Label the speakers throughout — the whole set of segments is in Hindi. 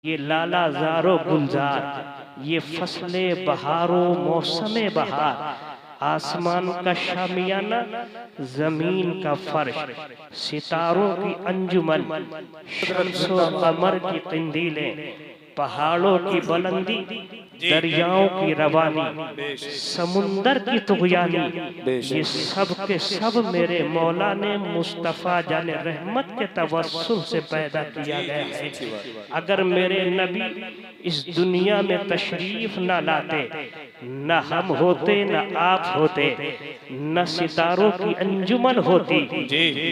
Speaker 1: ये लाला ज़ारो गुलजार, ये फसले बहारो मौसम बहार, आसमान का शामियाना, जमीन का फर्श, सितारों की अंजुमन, शम्सो कमर की कंदीलें, पहाड़ों की बुलंदी, दरियाओं की रवानी, समुंदर की तुग़यानी, ये सब के सब मेरे मौला ने मुस्तफ़ा जाने रहमत के तवस्सुल से पैदा किया गया है। अगर मेरे नबी इस दुनिया में तशरीफ न लाते, न हम होते, न आप होते, न सितारों की अंजुमन होती,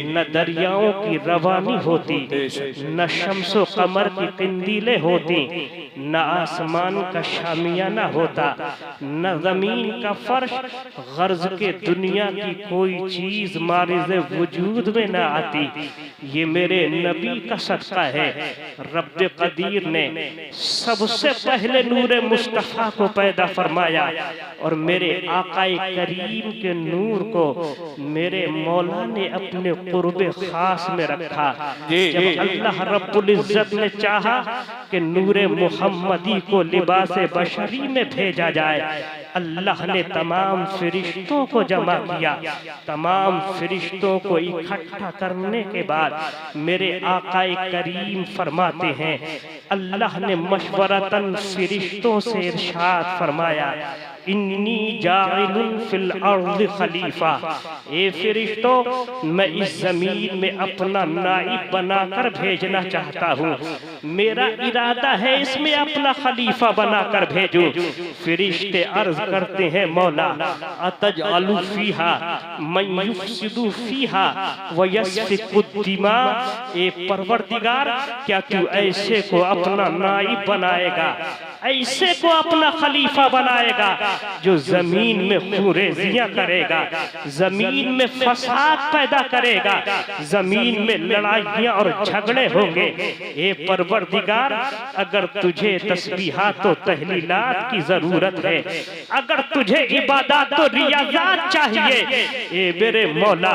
Speaker 1: न दरियाओं की रवानी होती, न शम्सो कमर की कंदीलें होती, न आसमान का शामियाना होता, न जमीन का फर्श, गर्ज के दुनिया की कोई चीज मारिज़े वजूद में न आती। ये मेरे नबी का सदका है। रब्बे कदीर ने सबसे पहले नूरे मुस्तफ़ा को पैदा फरमाया और मेरे आकाए करीम के नूर को मेरे मौला ने अपने कुर्बे खास में रखा। जब अल्लाह रब्बुल इज्जत ने चाहा कि नूरे मुहम्मदी को लिबासे बशरी में भेजा जाए, अल्लाह ने तमाम फरिश्तों को जमा किया। तमाम फरिश्तों को इकट्ठा करने के बाद मेरे आकाए करीम फरमाते हैं, अल्लाह ने मशवरतन फरिश्तों से इरशाद फरमाया, इन्नी जाइलुन फिल अर्ज़ खलीफा। ए फरिश्तों, मैं इस जमीन में अपना नाइब बनाकर भेजना चाहता हूँ। मेरा इरादा है इसमें अपना खलीफा बनाकर भेजूं। फरिश्ते अर्ज करते हैं, मौला अतजअलु फीहा मन युफ्सिदु फीहा व यस्फिकु दिमा। ए परवरदिगार, क्या तू ऐसे को अपना नाइब बनाएगा, ऐसे को अपना खलीफा बनाएगा जो जमीन में खूरेजियां करेगा, जमीन में फसाद पैदा करेगा, जमीन में लड़ाइयां और झगड़े होंगे। ए परवरदिगार, अगर तुझे तस्बीहात तो तहलीलात की जरूरत है, अगर तुझे इबादत तो रियाजात चाहिए, ए मेरे मौला,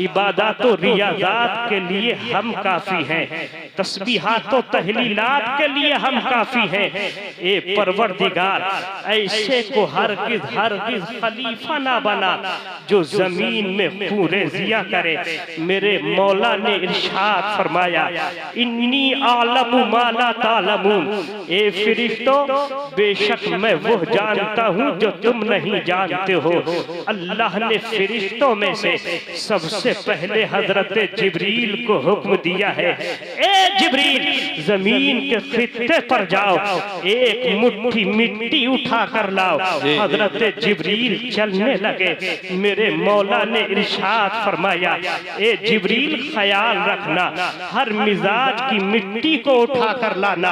Speaker 1: इबादत तो रियाजात के लिए हम काफी हैं, तस्बीहात तो तहलीलात के लिए हम काफी हैं। ए परवरदिगार, ऐसे को हरगिज़ हरगिज़ खलीफा ना बना जो जमीन में खूरेजियां करे। मेरे मौला ने इरशाद फरमाया, इन्नी आलमु मा ला तालमून। ए फरिश्तों, बेशक मैं वो जानता हूँ जो तुम नहीं जानते हो। अल्लाह ने फरिश्तों में से सबसे पहले हजरत जिब्रील को हुक्म दिया है, ए जिब्रील, जमीन के खित्ते पर जाओ, एक मुट्ठी मिट्टी उठा कर लाओ। हजरत जिब्रील चलने लगे। मेरे मौला ने इरशाद फरमाया, ए जिब्रील, ख्याल रखना, हर मिजाज की मिट्टी को उठा कर लाना,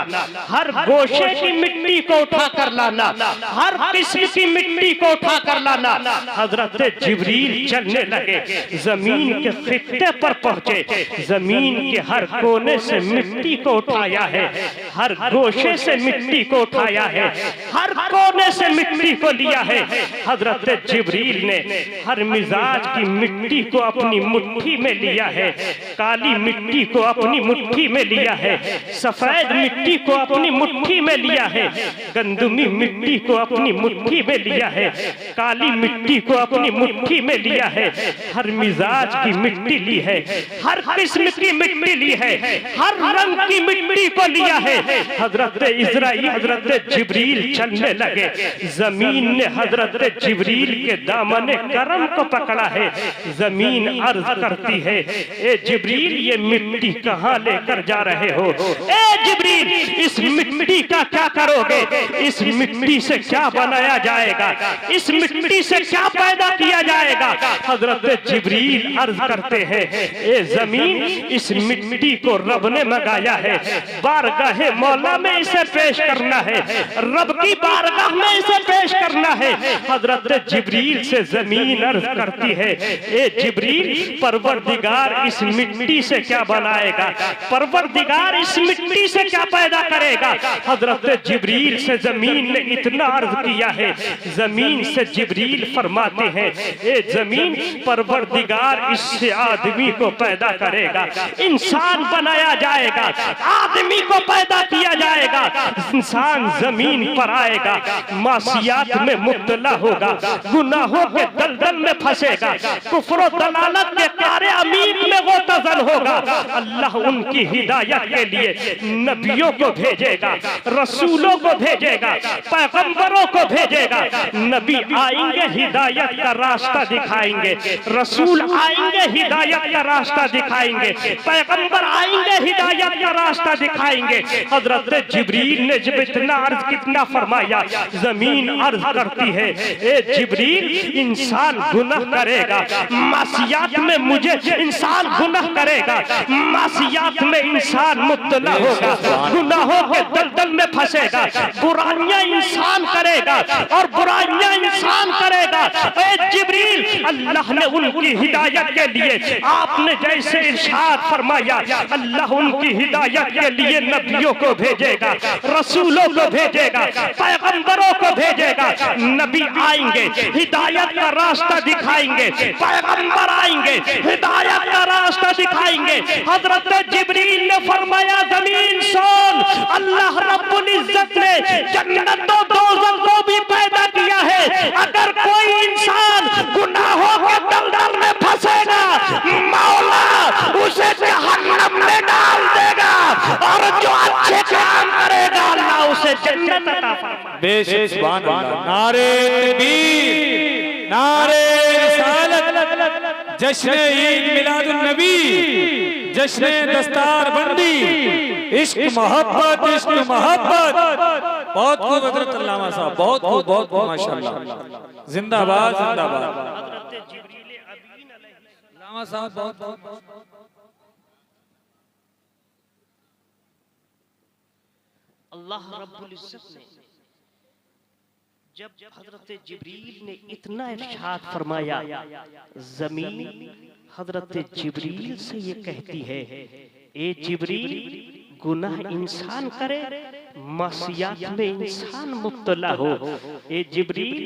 Speaker 1: हर गोशे की मिट्टी को उठा कर लाना, हर किस्म की मिट्टी को उठा कर लाना। हजरत जिब्रील चलने लगे, जमीन के खित्ते पर पहुंचे, जमीन के हर कोने से मिट्टी को उठाया है, हर गोशे से मिट्टी को उठाया है, हर कोने से मिट्टी को लिया है। हजरत जिब्रील ने हर मिजाज की मिट्टी को अपनी मुट्ठी में लिया है, काली मिट्टी को अपनी मुट्ठी में लिया है, सफेद मिट्टी को अपनी मुट्ठी में लिया है, गंदमी मिट्टी को अपनी मुट्ठी में लिया है, काली मिट्टी को अपनी मुट्ठी में लिया है, हर मिजाज की मिट्टी ली है, हर किस्म की मिट्टी ली है, हर रंग की मिट्टी को लिया है। हजरत इजराइल, हजरत जिब्रील चलने लगे। जमीन ने हजरत जिब्रील के दामने करम को पकड़ा है। जमीन अर्ज करती है, ए जिब्रील, ये मिट्टी कहाँ लेकर जा रहे हो? ए जिब्रील, इस मिट्टी का क्या करोगे? इस मिट्टी से क्या बनाया जाएगा? इस मिट्टी से क्या पैदा किया जाएगा? हजरत जिब्रील अर्ज करते हैं, ए जमीन, इस मिट्टी को रब ने मंगाया है, बारगाहे मौला में इसे पेश करना है, रब की बारगाह में इसे पेश करना है। हजरत जिब्रील से जमीन अर्ज करती है, ए जिब्रील, परवरदिगार इस मिट्टी से क्या बनाएगा? परवरदिगार इस मिट्टी से क्या पैदा करेगा? हजरत जिब्रील से जमीन ने इतना अर्ज किया है, जमीन से जिब्रील फरमाते हैं, ए जमीन, परवरदिगार इससे आदमी को पैदा करेगा, इंसान बनाया जाएगा, आदमी को पैदा किया जाएगा, इंसान जमीन पर आएगा, मासियात में मुब्तला होगा, गुनाहों के दलदल में फंसेगा, कुफ्र दलालत के कारे अमीर में वो तजल होगा। अल्लाह उनकी हिदायत के लिए नबियों को भेजेगा, रसूलों को भेजेगा, पैगंबरों को भेजेगा। नबी आएंगे हिदायत का रास्ता दिखाएंगे, रसूल आएंगे हिदायत का रास्ता दिखाएंगे, पैगंबर आएंगे हिदायत का रास्ता दिखाएंगे। हजरत जिब्रील ने जब इतना अर्ज कितना फरमाया, जमीन अर्ज करती है, ए जिब्रील, इंसान गुनाह करेगा, मासियात में मुझे इंसान गुनाह करेगा, मासियात में इंसान मुब्तला होगा, गुनाहों के दलदल में फंसेगा, बुराइयां इंसान करेगा और बुराइयां इंसान करेगा। ए जिब्रील, अल्लाह ने उनकी हिदायत के लिए, आपने जैसे इरशाद फरमाया, अल्लाह उनकी हिदायत के लिए नबियों को भेजेगा, रसूलों को भेजेगा, पैगंबरों को भेजेगा। नबी आएंगे हिदायत का रास्ता दिखाएंगे, पैगंबर आएंगे हिदायत का रास्ता दिखाएंगे। हजरत जिब्रील ने फरमाया, जमीन सुन, अल्लाह रब्बुल इज्जत ने जन्नत और दोज़ख को भी पैदा किया है। अगर कोई इंसान गुनाहों के दलदल में फंसेगा, मौला उसे जहन्नम में डाल देगा, और जो अच्छे काम करेगा अल्लाह उसे जन्नत अता फरमाएगा।
Speaker 2: बेशक सुभान अल्लाह। नारे तकबीर, नारे रिसालत, जश्न ईद मिलादुन नबी, जश्न दस्तार बंदी, इश्क मोहब्बत, इश्क मोहब्बत। बहुत खूब हजरत अल्लामा साहब, बहुत खूब, बहुत खूब, माशाअल्लाह, जिंदाबाद जिंदाबाद। अल्लामा साहब बहुत बहुत
Speaker 1: अल्लाह रब्बुल इज्जत ने जब हजरत जिब्रील ने इतना इरशाद फरमाया, जमीन हजरत जिब्रील से ये कहती है, ए जिब्रील, गुनाह इंसान करे, मासियात में इंसान मुब्तला हो, ए जिब्रील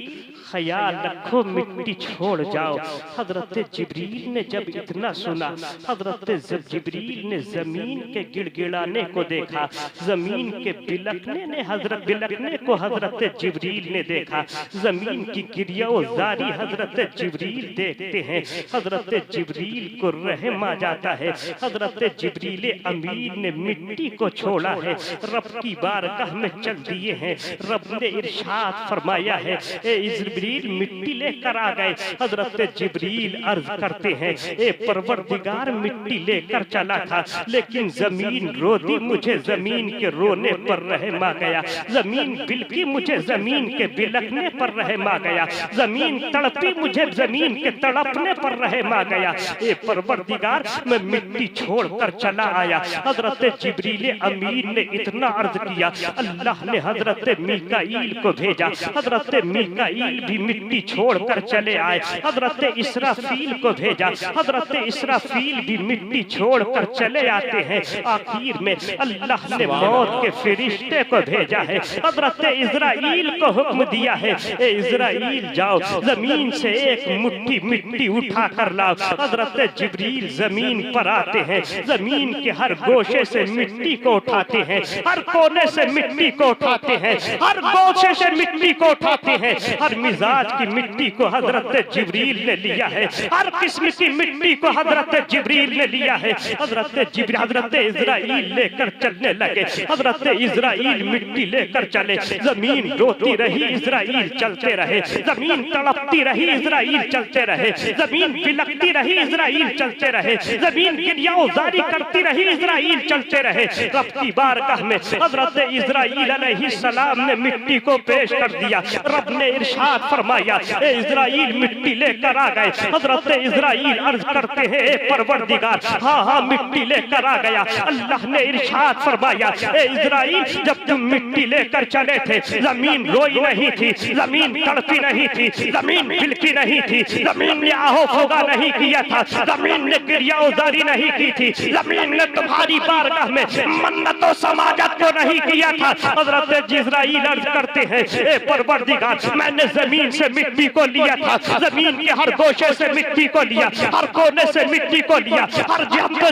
Speaker 1: ख्याल रखो, मिट्टी छोड़ जाओ। हजरत जिब्रील ने जब इतना सुना, हजरत जिब्रील ने जमीन के गिड़गिड़ाने को देखा, जमीन के बिलकने को हजरत जिब्रील ने देखा, जमीन की गिरियाज़ारी हजरत जिब्रील देखते हैं। हजरत जिब्रील को रहम आ जाता है। हजरत जिब्रील अमीन ने मिट्टी को छोड़ा है, रब की बारगाह में चल दिए हैं। रब ने इरशाद फरमाया है, ए जिब्रील, मिट्टी लेकर आ गए। हजरत जिब्रील अर्ज करते हैं, ए परवरदिगार, मिट्टी लेकर चला था, लेकिन जमीन रोती, मुझे जमीन के रोने पर रहम आ गया, जमीन बिलकी, मुझे जमीन के बिलकने पर रहम आ गया, जमीन तड़पी, मुझे जमीन के तड़पने पर रहम आ गया। ए परवरदिगार, मैं मिट्टी छोड़कर चला आया। हजरत जिब्रील अमीन ने इतना अर्ज किया, अल्लाह ने हजरत मीकाईल को भेजा। हजरत मीकाईल भी मिट्टी छोड़कर चले आए। हजरत इसराफील को भेजा, हजरत इसराफील भी मिट्टी छोड़कर चले आते हैं। आखिर में अल्लाह ने मौत के फरिश्ते को भेजा है। हजरत इजराइल को हुक्म दिया है, ए इजराइल, जाओ जमीन से एक मुट्ठी मिट्टी उठा कर लाओ। हजरत जिब्रील जमीन पर आते हैं, जमीन के हर गोशे से मिट्टी को उठाते हैं, हर कोने से मिट्टी को उठाते हैं, हर गोशे से मिट्टी को उठाते हैं। हर मिजाज की मिट्टी को हजरत जिब्रील ने लिया है, हर किस्म की मिट्टी को हजरत जिब्रील ने लिया है। हजरत इजराइल लेकर चलने लगे। हजरत इजराइल मिट्टी लेकर चले, जमीन रोती रही, इजराइल चलते रहे, जमीन तड़पती रही, इजराइल चलते रहे, जमीन बिलकती रही, इजराइल चलते रहे, जमीन गिरियाज़ारी करती रही, इजराइल चलते रहे। रब की बारगाह में हजरत इजराइल अलैहिस्सलाम ने मिट्टी को पेश कर दिया। रब ने इरशाद इरशाद फरमाया, ए इज़राइल मिट्टी लेकर आ गए। हजरत इज़राइल अर्ज करते हैं, ए परवरदिगार, हाँ हाँ मिट्टी लेकर आ गया। अल्लाह ने इरशाद फरमाया, ए इज़राइल जब तुम मिट्टी लेकर चले थे, जमीन रोई नहीं थी, जमीन तड़पी नहीं थी, जमीन बिलकी नहीं थी, जमीन ने आहो फोगा नहीं किया था, जमीन ने क्रिया उजारी नहीं की थी, जमीन ने तुम्हारी बारगाह में मन्नतों समाजत को नहीं किया था। हजरत इज़राइल अर्ज करते हैं, ए परवरदिगार, मैंने जमीन से मिट्टी को लिया था, जमीन के हर गोशे से मिट्टी को लिया, हर कोने से मिट्टी को लिया, हर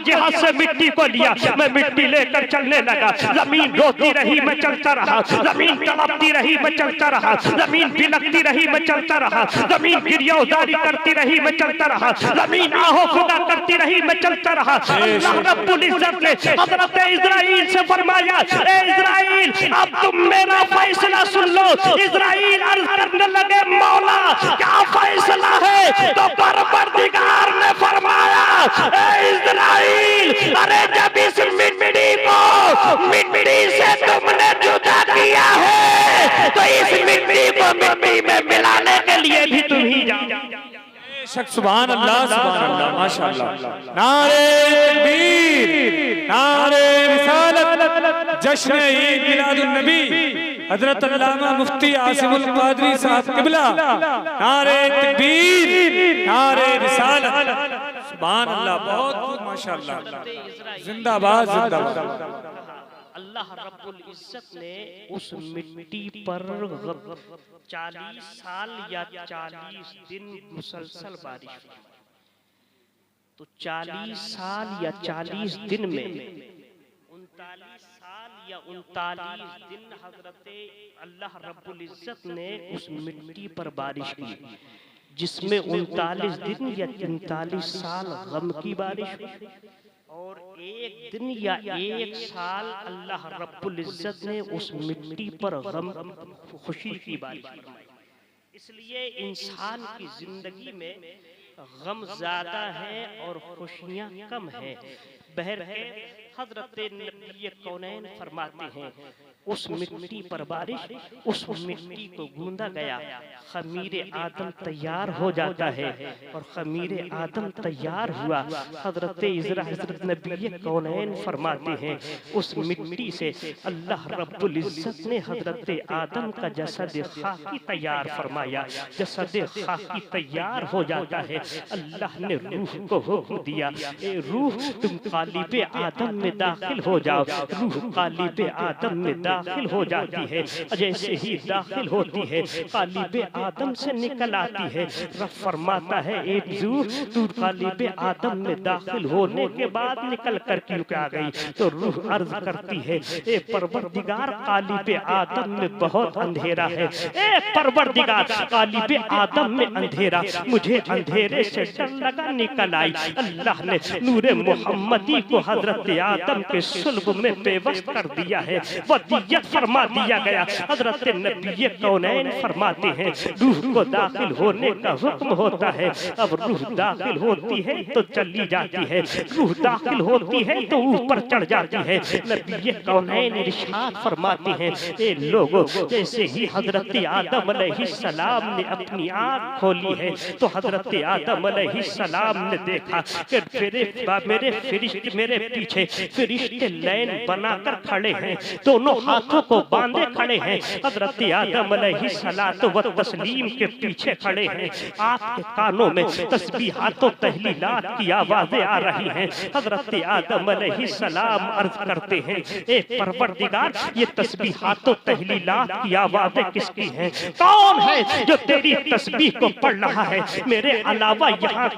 Speaker 1: जहद से मिट्टी को लिया। मैं मिट्टी लेकर चलने लगा, जमीन रोती रही, मैं चलता रहा, जमीन तड़पती रही, मैं चलता रहा, जमीन बिलकती रही, मैं चलता रहा, जमीन गिरिया उजारी करती रही, मैं चलता रहा, जमीन आहो खुदा करती रही, मैं चलता रहा। अल्लाह रब्बुल इज्जत ने हजरत इज़राइल से फरमाया, ए इज़राइल अब तुम मेरा फैसला सुन लो। इज़राइल अर्ज करने लगे, मौला क्या फैसला है? तो परवरदिगार ने फरमाया, ए इज़राइल, अरे जब इस मिट्टी को मिट्टी से तुमने जुदा किया है, तो इस मिट्टी को मिट्टी में मिलाने के लिए भी तुम ही जाओ।
Speaker 2: सुभान अल्लाह, सुभान अल्लाह, माशाअल्लाह। नारे तकबीर, नारे रिसालत, जश्न ईद मिलादुन नबी, हजरत अल्लामा मुफ्ती आसिमुल कादरी साहब किबला, नारे तकबीर, नारे रिसालत, सुभान अल्लाह, बहुत खूब, माशाअल्लाह, जिंदाबाद जिंदाबाद।
Speaker 1: अल्लाह रब्बुल इज्जत ने उस मिट्टी पर 40 साल या 40 दिन मुसलसल बारिश हुई। तो 40 साल या 40 दिन में 39 साल या 39 दिन हजरत अल्लाह रब्बुल इज्जत ने उस मिट्टी पर बारिश की, जिसमें 39 दिन या 43 साल गम की बारिश हुई और 1 दिन या 1 साल अल्लाह रब्बुल इज्जत ने उस मिट्टी पर गम खुशी की बारिश फरमाई। इसलिए इंसान की जिंदगी में गम ज्यादा है और खुशियां कम है। बहरहाल हजरत नबी कौनैन फरमाते हैं, उस मिट्टी पर बारिश, उस मिट्टी को गूंदा गया, खमीर आदम तैयार हो जाता है और खमीर आदम तैयार हुआ। हजरत नबी कौनैन फरमाते हैं, उस मिट्टी से अल्लाह रब्बुल इज्जत ने हजरत आदम का जसद खाकी तैयार फरमाया। जसद खाकी तैयार हो जाता है, अल्लाह ने रूह को हुक्म दिया, ए रूह तुम कालिब आदम में दाखिल हो जाओ। रूह कालिब आदम में दाखिल हो जाती है, जैसे ही दाखिल होती है कालिब आदम से निकल आती है। रब फरमाता है, एक रूह तू कालिब आदम में दाखिल होने के बाद निकल कर क्यों आ गई? तो रूह अर्ज करती है, ए परवरदिगार कालिब आदम में बहुत अंधेरा है। ए परवरदिगार कालिब आदम में अंधेरा, मुझे अंधेरे से डर लगा, निकल आई। अल्लाह ने नूरे मोहम्मदी को हजरत आदम के सुल्ब में बेवस कर दिया है, वदियत फरमा दिया गया। हजरत नबी कौनैन फरमाते हैं, रूह को दाखिल होने का हुक्म होता है। अब रूह दाखिल होती है तो चली जाती है, रूह दाखिल होती है तो ऊपर चढ़ जाती है। नबी कौनैन इरशाद फरमाते हैं, ए लोगों, जैसे ही हजरत आदम अलैहिस्सलाम ने अपनी आँख खोली है तो हजरत आदम अलैहिस्सलाम ने देखा कि मेरे फरिश्ते मेरे पीछे फरिश्ते लाइन बनाकर खड़े हैं, दोनों हाथों को बांधे खड़े हैं। हजरत आदम अलैहिस्सलातु व तस्लीम के पीछे खड़े हैं, आपके कानों में तस्बीहात व तहलीलात की आवाजें आ रही हैं। हजरत आदम अलैहिस्सलाम अर्ज करते हैं, ए परवरदिगार, ये तस्बीहात व तहलीलात की आवाजें किसकी हैं? कौन है जो तेरी तस्बीह को पढ़ रहा है? मेरे अलावा यहाँ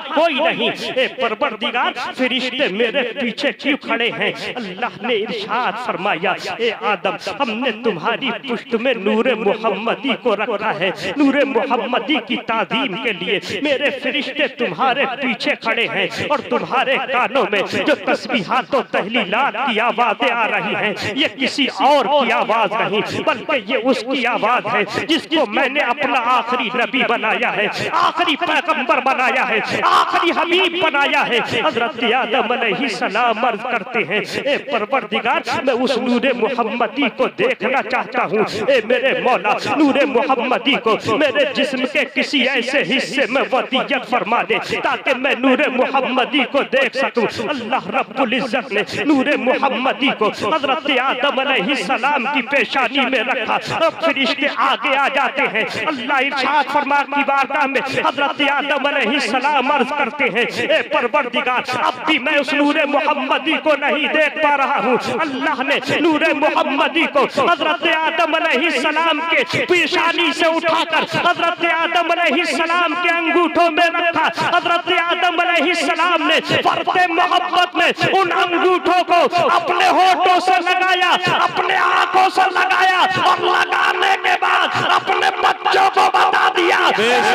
Speaker 1: कोई नहीं। ए परवरदिगार, फरिश्ते मेरे पीछे क्यों खड़े हैं? अल्लाह ने इरशाद फरमाया, ए आदम, हमने तुम्हारी पुष्ट में नूरे मोहम्मदी को रखा है। नूरे मोहम्मदी की ताज़ीम के लिए मेरे फरिश्ते तुम्हारे पीछे खड़े हैं और तुम्हारे कानों में जो तस्बीहात और तहलीलात की आवाजें आ रही हैं, ये किसी और की आवाज नहीं, बल्कि ये उसकी आवाज है जिसको मैंने अपना आखिरी नबी बनाया है, आखिरी पैगंबर बनाया है, आखिरी हबीब बनाया है। हजरत आदम अलैहिस्सलाम अर्ज करते हैं, ए परवरदिगार मैं उस नूरे मुहम्मदी को देखना चाहता हूँ। ए मेरे मौला नूरे मुहम्मदी को मेरे जिस्म के किसी ऐसे हिस्से में वसीयत फरमा दे ताकि मैं नूरे मुहम्मदी को देख सकूं। अल्लाह रब्बुल इज्जत ने नूरे मुहम्मदी को हजरत आदम अलैहिस्सलाम की पेशानी में रखा। अब फरिश्ते आगे आ जाते हैं। अल्लाह इरशाद फरमा की बारगाह में हजरत आदम अलैहिस्सलाम अर्ज करते हैं, ए परवरदिगार अब भी मैं उस नूरे मुहम्मदी को नहीं देख पा रहा हूँ। अल्लाह ने नूरे मुहम्मदी को हजरत आदम अलैहिस्सलाम के पेशानी से उठाकर हजरत आदम अलैहिस्सलाम के अंगूठों में रखा। हजरत आदम अलैहिस्सलाम ने फर्ते मोहब्बत में उन अंगूठों को अपने होठों से लगाया, अपने आंखों से लगाया और लगाने के बाद अपने बच्चों को बता दिया,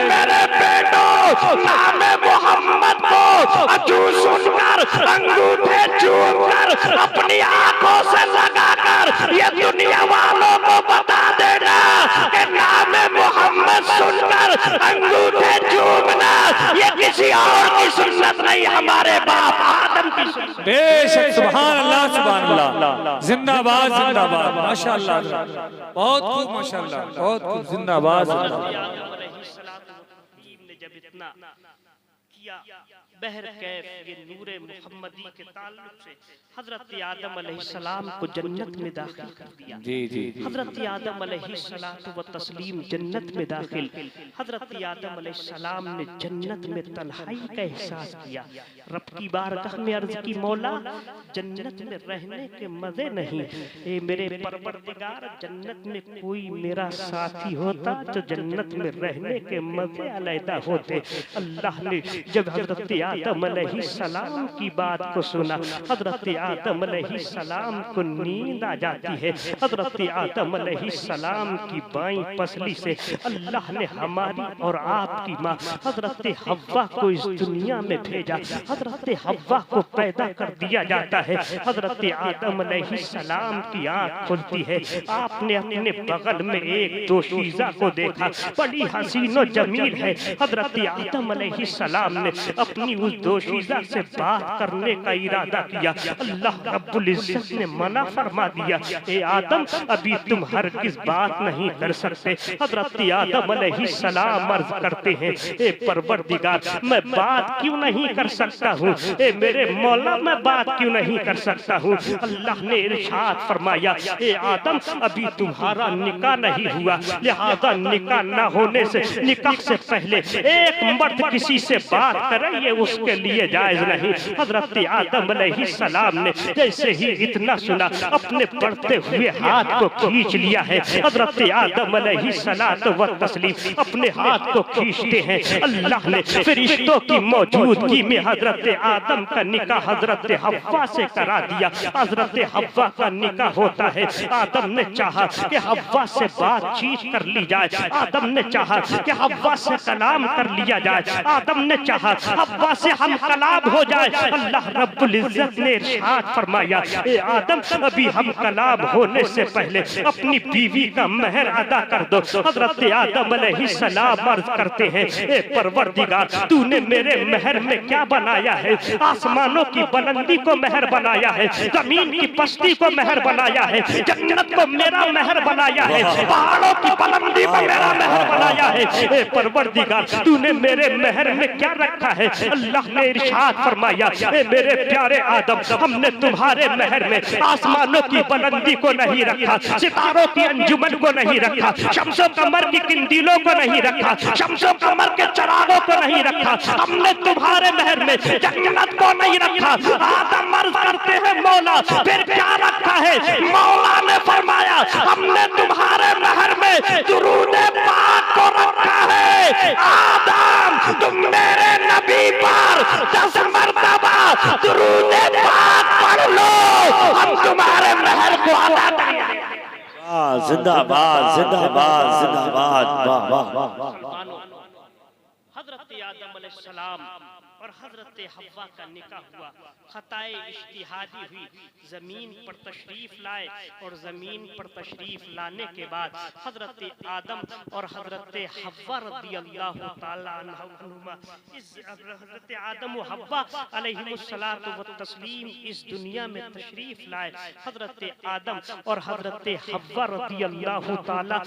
Speaker 1: मेरे बेटो नाम मोहम्मद को अजू सुनकर अंगूठे चूमकर अपनी आंखों से लगाकर ये दुनिया वालों को बता देना कि नाम मोहम्मद सुनकर अंगूठे चूमना ये किसी और की सुन्नत नहीं, हमारे बाप आदम की सुन्नत।
Speaker 2: बेशक सुभान अल्लाह सुभान अल्लाह, जिंदाबाद जिंदाबाद, माशाअल्लाह, बहुत खूब माशाअल्लाह, बहुत खूब, जिंदाबाद जिंदाबाद।
Speaker 1: ने जब इतना किया बहर कैफ ये नूरे मुहम्मदी के ताल्लुक से हजरत आदम अलैहिस्सलाम को जन्नत में दाखिल कर दिया।
Speaker 2: जी जी
Speaker 1: हजरत आदम अलैहिस्सलातु व तस्लीम जन्नत में दाखिल। हजरत आदम अलैहिस्सलाम ने जन्नत में तन्हाई का एहसास किया। रब की बारगाह में अर्ज की, मौला जन्नत में रहने के मजे नहीं, ए मेरे परवरदिगार जन्नत में कोई मेरा साथी होता तो जन्नत में रहने के मजे अलैदा होते। अल्लाह ने जब हजरत आदम अलैहिस्सलाम की बात को सुना, हजरत आदम अलैहिस्सलाम को नींद आ जाती है। हजरत आदम अलैहिस्सलाम की बाईं पसली से अल्लाह ने हमारी और आपकी माँ हजरत हव्वा को इस दुनिया में भेजा। हजरत हव्वा को पैदा कर दिया जाता है। हजरत आदम अलैहिस्सलाम की आंख खुलती है। आपने अपने बगल में एक दोशीज़ा को देखा, बड़ी हसीनो जमील है। हजरत आदम अलैहिस्सलाम ने अपनी उस दोशीज़ा से बात करने का इरादा किया। अल्लाह रब्बुल इज्जत ने मना फरमा दिया, ए आदम अभी तुम हरगिज़ बात नहीं कर सकते। हजरत आदम अलैहिस्सलाम अर्ज करते हैं, ए परवरदिगार मैं बात क्यों नहीं कर सकता हूँ, ए मेरे मौला मैं बात क्यों नहीं कर सकता हूँ। अल्लाह ने इरशाद फरमाया, ए आदम अभी तुम्हारा निकाह नहीं हुआ, लिहाजा निकाह न होने से निकाह से पहले एक मर्द किसी से बात करे ये उसके लिए जायज नहीं। हजरत आदम अलैहिस्सलाम ने जैसे ही इतना सुना अपने बढ़ते हुए हाथ को खींच लिया है। हजरत आदम अलैहिस्सलातु व तस्लीम अपने हाथ को खींचते हैं। अल्लाह ने फरिश्तों की मौजूदगी में हजरत आदम का निकाह हजरत हव्वा से करा दिया। हजरत हव्वा का निकाह होता है। आदम ने चाहा कि हव्वा से बातचीत कर ली जाए, आदम ने चाहा कि हव्वा से कलाम कर लिया जाए, आदम ने चाहा हव्वा से हम कलाम हो जाए। अल्लाह रब्बुल इज्जत ने इरशाद फरमाया, ए आदम अभी हम कलाम होने से पहले अपनी बीवी का महर अदा कर दो। हजरत आदम अलैहिस्सलाम अर्ज करते हैं, ए परवरदिगार तूने मेरे महर में क्या बनाया है? आसमानों की बुलंदी को महर बनाया है, जमीन की पस्ती को महर बनाया है, जन्नत को मेरा महर बनाया है, पहाड़ों की बुलंदी को मेरा महर बनाया है। ए परवरदिगार तूने मेरे महर में क्या रखा है? अल्लाह ने इरशाद फरमाया, ए मेरे प्यारे आदम हमने तुम्हारे महर में आसमानों की बुलंदी को नहीं रखा, सितारों की अंजुमन को नहीं रखा, शम्सो कमर की किंदीलों को नहीं रखा, शम्सो कमर के चरागों को नहीं रखा, हमने तुम्हारे महर में जन्नत को नहीं रखा। आदम अर्ज करते हैं, मौला फिर क्या रखा है? मौला ने फरमाया, हमने तुम्हारे महर में दुरूद पाक को रखा है। आदम तुम मेरे नबी पर 10 मरतबा दुरूद पाक पढ़ लो, हम तुम्हारे महर को अदा करेंगे।
Speaker 3: जिंदाबाद जिंदाबाद जिंदाबाद, वाह वाह वाह।
Speaker 1: हजरत आदम अलैहिस्सलाम और हजरत हव्वा का निकाह हुआ। खताए इज्तिहादी हुई, जमीन पर तशरीफ लाए और जमीन पर तशरीफ लाने के बाद हजरत आदम और हजरत हव्वा रज़ियल्लाहु ताला अन्हुमा, इस हजरत आदम व हव्वा अलैहिमुस्सलातु व तस्लीम इस दुनिया में तशरीफ लाए। हजरत आदम और हजरत हव्वा रज़ियल्लाहु ताला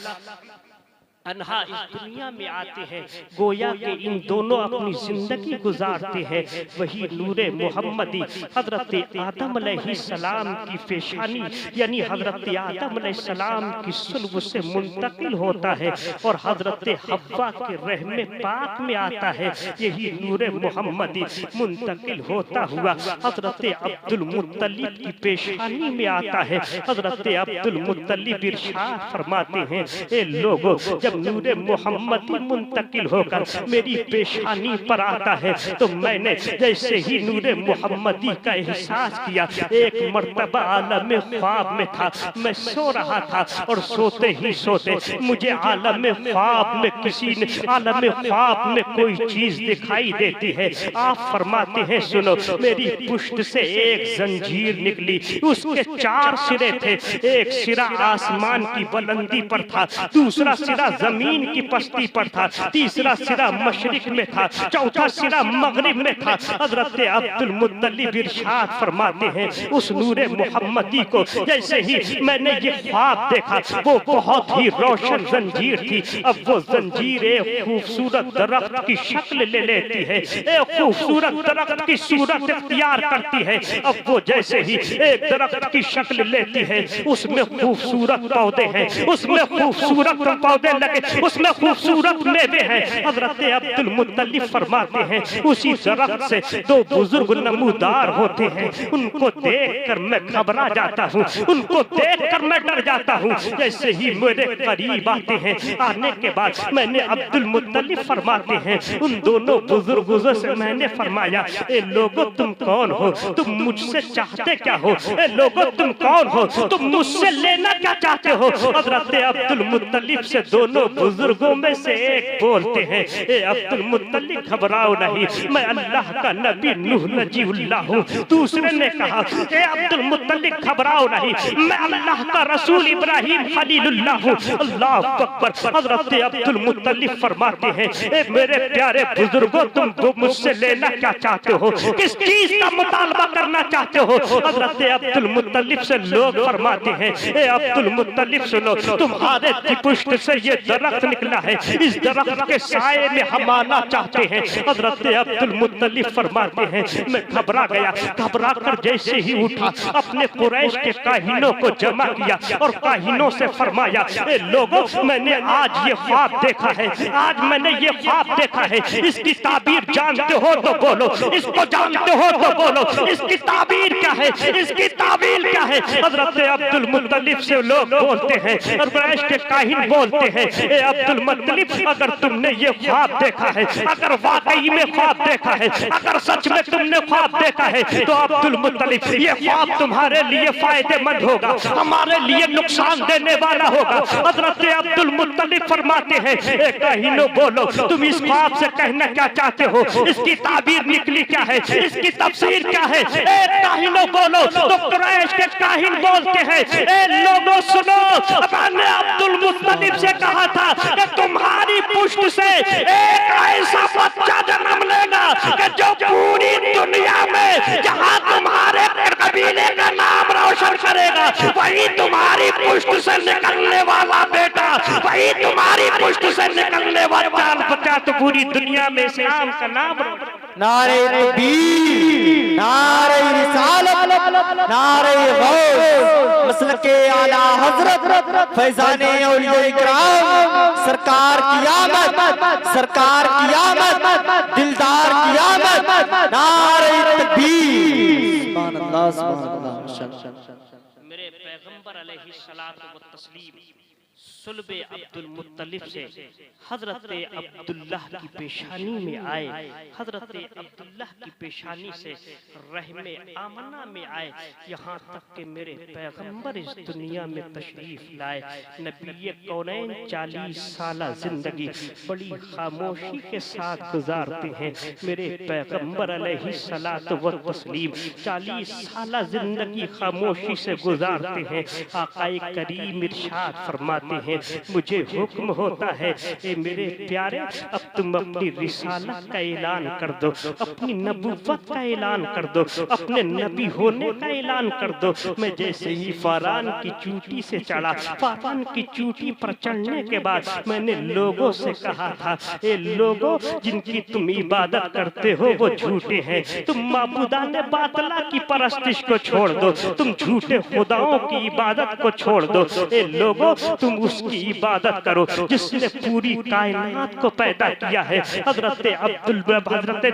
Speaker 1: अन्हा इस दुनिया में आते हैं, गोया के इन दोनों अपनी जिंदगी गुजारते हैं। वही नूरे मोहम्मदी हजरत आदम अलैहिस्सलाम की पेशानी यानी हजरत आदम अलैहिस्सलाम की सुल्ब से मुंतकिल होता है और हजरत हव्वा के रहमे पाक में आता है। यही नूरे मोहम्मदी मुंतकिल होता हुआ हजरत अब्दुल मुत्तलिब की पेशानी में आता है। हजरत अब्दुल मुत्तलिब इरशाद फरमाते हैं, ए लोगों, जब नूरे मोहम्मदी मुंतकिल होकर मेरी पेशानी पर आता है तो मैंने जैसे ही नूरे मोहम्मदी का एहसास किया, एक मर्तबा आलम ख्वाब में था, मैं सो रहा था और सोते ही सोते मुझे आलम ख्वाब में किसी ने आलम ख्वाब में कोई चीज दिखाई देती है। आप फरमाते हैं, सुनो, मेरी पुष्ट से एक जंजीर निकली, उसके 4 सिरे थे। एक सिरा आसमान की बुलंदी पर था, दूसरा सिरा जमीन की पस्ती पर था, तीसरा सिरा मशरिक में था, चौथा सिरा मगरिब में था। हजरत अब्दुल मुत्तलिब इरशाद फरमाते हैं, उस नूरे मोहम्मदी को जैसे ही मैंने ये ख्वाब देखा, वो बहुत ही रोशन जंजीर थी। अब वो जंजीर एक खूबसूरत दरख्त की शक्ल ले लेती है, एक खूबसूरत दरख्त की सूरत इख्तियार करती है। अब वो जैसे ही एक दरख्त की शक्ल लेती है, उसमें खूबसूरत पौधे हैं, उसमें खूबसूरत पौधे लगे, उसमें खूबसूरत मेवे हैं। हजरत अब्दुल मुत्तलिब फरमाते हैं, उसी दरख्त से 2 बुजुर्ग नमूदार होते हैं, उनको देखकर मैं घबरा जाता हूँ, उनको देखकर मैं डर जाता हूँ। जैसे ही मेरे करीब आते हैं, आने के बाद मैंने अब्दुल मुत्तलिब फरमाते हैं, उन दोनों बुजुर्गों से मैंने फरमाया, ए लोगों, तुम कौन हो? तुम मुझसे चाहते क्या हो? ए लोगों, तुम कौन हो? तुम मुझसे लेना क्या चाहते हो? हजरत अब्दुल मुत्तलिब से दोनों बुजुर्गों में से एक बोलते हैं, ए अब्दुल मुत्तलिब, घबराओ नहीं, मैं अल्लाह का नबी नूह नजीउल्लाह हूँ। दूसरे ने कहा, ए अब्दुल मुत्तलिब, घबराओ नहीं, मैं अल्लाह का रसूल इब्राहिम खलीलुल्लाह हूँ। अल्लाह अकबर। हजरत अब्दुल मुत्तलिब फरमाते हैं, ए मेरे प्यारे बुजुर्गों, तुम मुझसे लेना क्या चाहते हो? किस चीज का मुतालबा करना चाहते हो? हजरत अब्दुल मुत्तलिब से लोग फरमाते हैं, ए अब्दुल मुत्तलिब, सुनो, तुम्हारे पुष्ट से ये दरख्त निकला है, इस दरख्त के साए में हम आना चाहते हैं। हजरत अब्दुल मुत्तलिब फरमाते हैं, मैं घबरा गया, घबरा कर जैसे ही उठा, अपने कुरैश के काहिनों को जमा किया और काहिनों से फरमाया, ए लोगों, मैंने आज ये ख्वाब देखा है, आज मैंने ये ख्वाब देखा है, इसकी ताबीर जानते हो तो बोलो, इसको जानते हो तो बोलो, इसकी ताबीर क्या है? इसकी ताबीर क्या है? हजरत अब्दुल मुत्तलिब से लोग बोलते हैं और कुरैश के काहिन बोलते हैं, ए अब्दुल मुत्तलिब, अगर तुमने ये ख्वाब देखा है, अगर वाकई में ख्वाब देखा है, अगर सच में तुमने ख्वाब देखा है, तो अब्दुल मुत्तलिब, ये ख्वाब तुम्हारे लिए फायदेमंद होगा, हमारे लिए नुकसान देने वाला होगा। हजरत अब्दुल मुत्तलिब फरमाते हैं, ए काहिनो, बोलो, तुम इस ख्वाब से कहना क्या चाहते हो? इसकी ताबीर निकली क्या है? इसकी तफसीर क्या है? ए काहिनो, बोलो। तो कुरैश के काहिन बोलते हैं, ए लोगों, सुनो, मैंने अब्दुल मुत्तलिब से कहा था कि तुम्हारी पुष्ट से एक ऐसा बच्चा जन्म लेगा कि जो पूरी दुनिया में जहां तुम्हारे कबीले का नाम रोशन करेगा, वही तुम्हारी पुष्ट से निकलने वाला बेटा, वही तुम्हारी पुष्ट से निकलने वाला बच्चा तो पूरी दुनिया में इस्लाम का नाम रोशन।
Speaker 4: नारे तकबीर, नारे रिसालत, नारे गौस, मसलके आला हजरत फैजाने औलिया इकराम, सरकार की आमद, सरकार की आमद, दिलदार की आमद, नारे तकबीर। सुभान अल्लाह, सुभान अल्लाह।
Speaker 1: मेरे पैगंबर अलैहिस्सलातु व तस्लीम सुल्बे अब्दुल मुत्तलिब से हजरत अब्दुल्लाह की पेशानी में आए, हजरत अब्दुल्लाह की पेशानी से रहमे आमना में आए, यहाँ तक कि मेरे पैगंबर इस दुनिया में तशरीफ लाए। नबी कौनैन 40 साल जिंदगी बड़ी खामोशी के साथ गुजारते हैं। मेरे पैगंबर अलैहिस्सलातु व तस्लीम 40 साल जिंदगी खामोशी से गुजारते हैं। आकाए करीम इरशाद फरमाते हैं, मुझे हुक्म होता है ए मेरे प्यारे, अब तुम अपनी रिसालत का ऐलान कर दो, अपनी नबुव्वत का ऐलान कर दो, अपने नबी होने का ऐलान कर दो। मैं जैसे ही फारान की चूटी से चढ़ा, फारान की चूटी पर चढ़ने के बाद मैंने लोगों से कहा था, ए लोगों, जिनकी तुम इबादत करते हो वो झूठे हैं, तुम माबूदाने बातला की परस्तिश को छोड़ दो, तुम झूठे खुदाओं की इबादत को छोड़ दो। ए लोगों, तुम उसकी इबादत करो जिसने पूरी कायनात को पैदा किया है। हजरत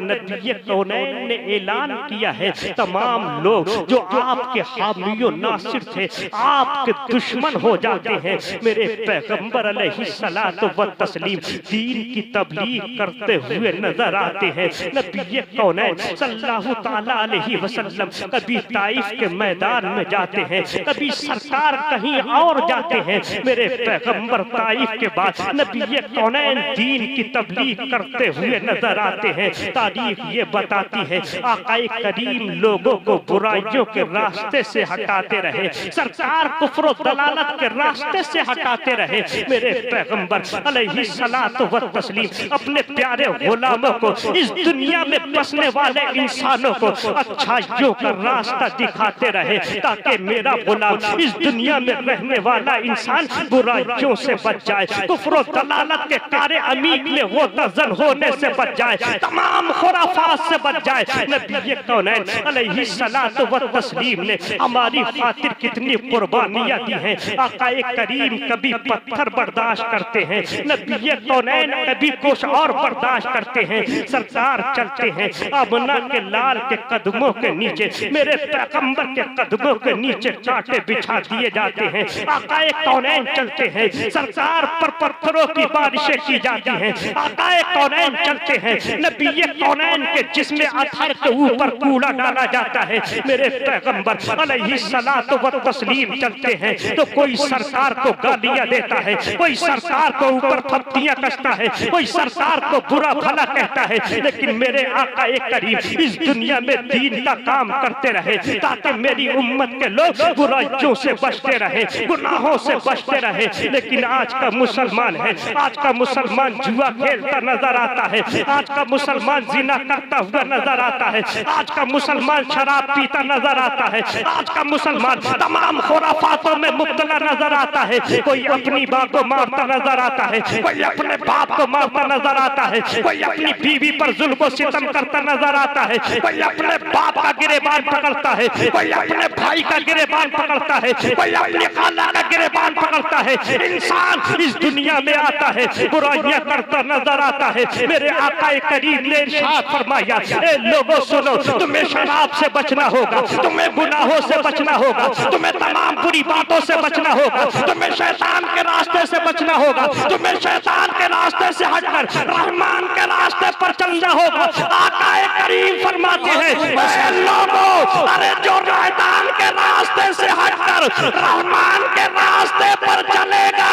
Speaker 1: नबी कौनैन ने ऐलान किया है, तमाम लोग जो आपके हामियो नासिर थे आपके दुश्मन हो जाते हैं। मेरे पैगंबर अलैहिस्सलातु व तस्लीम दीन की तबलीग करते हुए नजर आते हैं। नबी कौनैन सल्लल्लाहु तआला अलैहि वसल्लम कभी ताइफ के मैदान में जाते हैं, कभी सरकार कहीं और जाते हैं। मेरे पैगंबर ताइफ के बाद नबी कौनैन दीन की तबलीग करते हुए नजर आते हैं। तारीख ये बताती है आकाए करीम लोगों को बुराइयों के रास्ते से हटाते रहे, सरकार कुफ्र दलालत के रास्ते से हटाते रहे। मेरे पैगंबर अलैहिस्सलातु व तस्लीम अपने प्यारे गुलामों को, इस दुनिया में बसने वाले इंसानों को अच्छाइयों का रास्ता दिखाते रहे, ताकि मेरा गुलाम इस दुनिया में रहने वाला इंसान बुराइयों से बच जाए, कुफ्र दलालत के कारे अमीक में वो तज़न होने से बच जाए, तमाम खुराफात से बच जाए। नबी कौनैन अलैहिस्सलातु व तस्लीम ने हमारी खातिर कितनी कुर्बानियां दी हैं। आकाए करीम कभी पत्थर बर्दाश्त करते हैं, नबी कौनैन कभी कुछ और बर्दाश्त करते हैं। सरकार चलते हैं आमना के लाल के कदमों के नीचे, मेरे पैगंबर के कदमों के नीचे चाटे बिछा दिए जाते हैं। आकाए कौनैन चलते हैं, सरकार पर पत्थरों की बारिशें की जाती हैं। आकाए कौनैन चलते हैं, नबी कौनैन के जिस्म अतहर के ऊपर कूड़ा डाला जाता है। मेरे पैगंबर अलैहिस्सलातु व तस्लीम चलते हैं तो कोई सरकार को गालियां देता है, कोई सरकार को ऊपर थप्पियां कसता है, कोई सरकार को बुरा भला कहता है, लेकिन मेरे आकाए करीम इस दुनिया में दीन का काम करते रहे, ताकि मेरी उम्मत के लोग बुराइयों से बचते रहे, गुनाहों से बचते रहे। लेकिन आज का मुसलमान है, आज का मुसलमान जुआ खेलता नजर आता है, आज का मुसलमान जिना करता हुआ नजर आता है, आज का मुसलमान शराब पीता नजर आता है, आज का मुसलमान तमाम खुराफातों में मुब्तला नजर आता है। कोई अपनी बाप को मारता नजर आता है, कोई अपने बाप को मारता नजर आता है, कोई अपनी बीवी पर जुल्म व सितम करता नजर आता है, कोई अपने बाप का गिरेबान पकड़ता है, कोई अपने भाई का गिरेबान पकड़ता है, कोई अपनी खाला का गिरेबान पकड़ता है। इंसान इस दुनिया में आता है बुराइयां करता नजर आता है। मेरे आकाए करीम ने इरशाद फरमाया, ए लोगों सुनो, तुम्हें शराब से बचना होगा, तुम्हें गुनाहों से बचना होगा, तुम्हें तमाम बुरी बातों से बचना होगा, तुम्हें शैतान के रास्ते से बचना होगा, तुम्हें शैतान के रास्ते से हटकर रहमान के रास्ते पर चलना होगा। आकाए करीम फरमाते हैं, ऐ लोगों, अरे जो शैतान के रास्ते से हटकर रहमान के रास्ते पर चलेगा,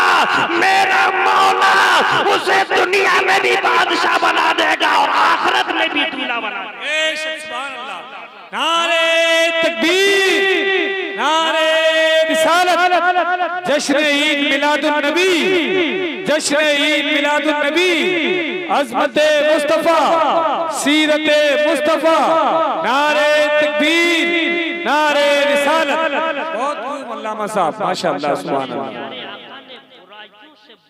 Speaker 1: मेरा मौला उसे दुनिया में भी बादशाह बना देगा और आखिरत में भी दूल्हा बना देगा।
Speaker 2: सुभान अल्लाह। नारे तकबीर, नारे रिसालत, जश्न ईद मिलादुन नबी, जश्न ईद मिलादुन नबी, अज़मत मुस्तफा, सीरत मुस्तफा, नारे तकबीर, नारे रिसालत। बहुत खूब अल्लामा साहब, माशाअल्लाह, सुभान अल्लाह।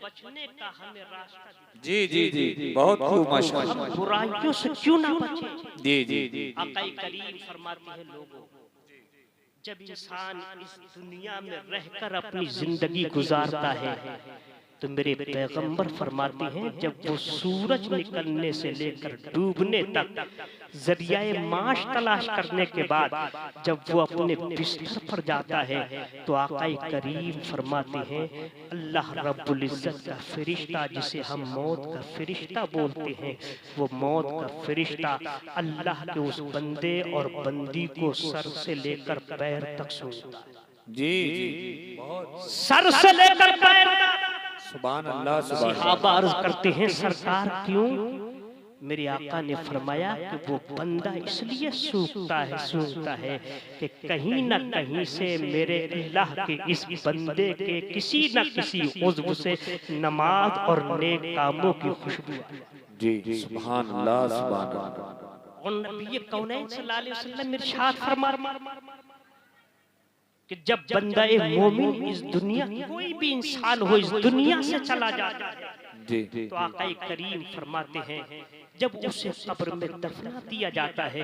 Speaker 1: बचने का हमें रास्ता
Speaker 2: जी जी जी, बहुत खूब माशाअल्लाह।
Speaker 1: बुराइयों से क्यों ना बचे?
Speaker 2: जी जी जी।
Speaker 1: आकाए करीम फरमाते हैं, लोगों जब इंसान इस दुनिया में रहकर अपनी जिंदगी गुजारता है तो मेरे पैगंबर फरमाते हैं जब वो सूरज निकलने से लेकर डूबने तक जरियाए माश तलाश करने के बाद जब वो अपने बिस्तर पर जाता है तो आकाए करीम फरमाते हैं अल्लाह रब्बुल इज्जत का फरिश्ता जिसे हम मौत का फरिश्ता बोलते हैं वो मौत का फरिश्ता अल्लाह के उस बंदे और बंदी को सर से लेकर पैर तक सूंघता है।
Speaker 2: जी जी बहुत
Speaker 1: सर से लेकर पैर तक।
Speaker 2: सुभान अल्लाह सुभान
Speaker 1: सहाबा अर्ज करते हैं सरकार क्यों? मेरे आका ने फरमाया कि वो बंदा इसलिए सूंघता है कि कहीं न कहीं से मेरे अल्लाह के इस बंदे के किसी न किसी उज़्व से नमाज और नेक कामों की खुशबू
Speaker 2: जी सुभान अल्लाह सुभान अल्लाह।
Speaker 1: और नबी कौनैन सल्लल्लाहु अलैहि वसल्लम इरशाद फरमा कि जब बंदा मोमिन इस दुनिया, कोई भी इंसान हो इस दुनिया से चला जाता है
Speaker 2: जी
Speaker 1: तो आका करीम फरमाते हैं जब उसे कब्र में दफना दिया जाता है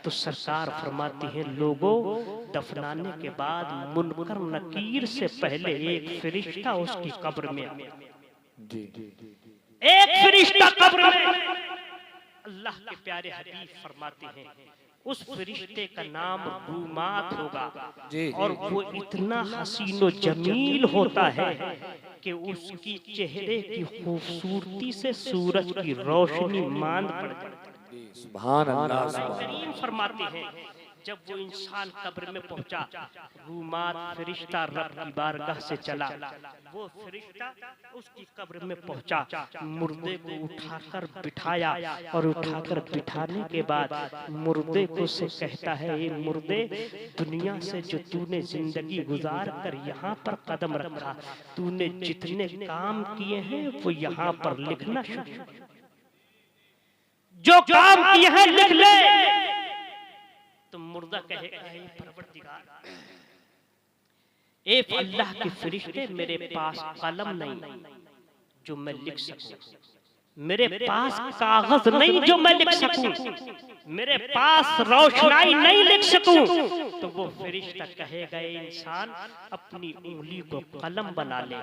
Speaker 1: तो सरकार फरमाते हैं लोगों दफनाने के बाद मुनकर नकीर से पहले एक फरिश्ता उसकी कब्र में आया।
Speaker 2: जी
Speaker 1: एक फरिश्ता कब्र में। अल्लाह के प्यारे हबीब फरमाते हैं उस फरिश्ते का नाम रूमात होगा और वो इतना हसीनो जमील होता है कि उसकी चेहरे की खूबसूरती से सूरज की रोशनी मांद पड़ जाती है।
Speaker 2: सुभान अल्लाह
Speaker 1: करीम फरमाते हैं जब वो इंसान कब्र में पहुंचा रूमात फरिश्ता रब की बारगाह से चला, वो फरिश्ता उसकी कब्र में पहुंचा, मुर्दे को उठाकर बिठाया और उठाकर बिठाने के बाद मुर्दे को से कहता है ये मुर्दे दुनिया से जो तूने जिंदगी गुजार कर यहाँ पर कदम रखा तूने जितने काम किए हैं वो यहाँ पर लिखना शुरू, जो काम किए हैं लिख ले। तो मुर्दा कहेगा परवरदिगार ए अल्लाह के फरिश्ते मेरे पास कलम नहीं जो मैं लिख सकूं, मेरे पास कागज नहीं जो मैं लिख सकूं, मेरे पास रोशनाई नहीं लिख सकूं। तो वो फरिश्ता कहेगा इंसान अपनी उंगली को कलम बना ले,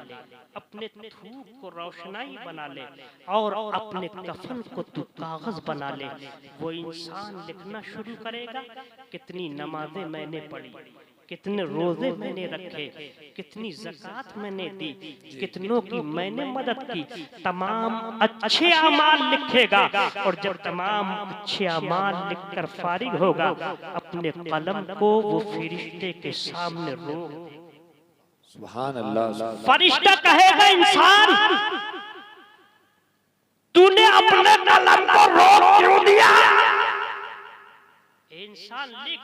Speaker 1: अपने थूक को रोशनाई बना ले और अपने कफन को तू कागज बना ले। वो इंसान लिखना शुरू करेगा कितनी नमाजें मैंने पढ़ी, कितने रोजे मैंने रखे, कितनी ज़कात मैंने दी, कितनों की मैंने मदद की, तमाम अच्छे अमाल लिखेगा। और जब तमाम अच्छे अमाल लिखकर फारिग होगा अपने कलम को वो फरिश्ते के सामने रोक।
Speaker 2: सुभान अल्लाह।
Speaker 1: फरिश्ता कहेगा इंसान तूने अपने कलम को रोक क्यों दिया? इंसान लिख।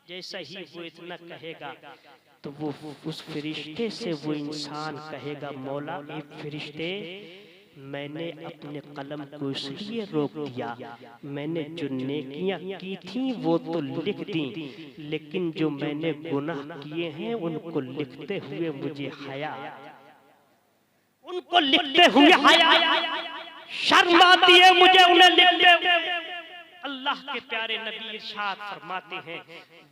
Speaker 1: जैसा ही वो इतना कहेगा तो वो उस फरिश्ते से वो इंसान कहेगा मौला ए फरिश्ते मैंने अपने कलम को इसलिए रोक दिया, मैंने जो नेकियां की थी वो तो लिख दी लेकिन जो मैंने गुनाह किए हैं उनको लिखते हुए मुझे हया, उनको लिखते हुए हया शर्म आती है मुझे उन्हें लिखते हुए। अल्लाह के प्यारे नबी इरशाद फरमाते हैं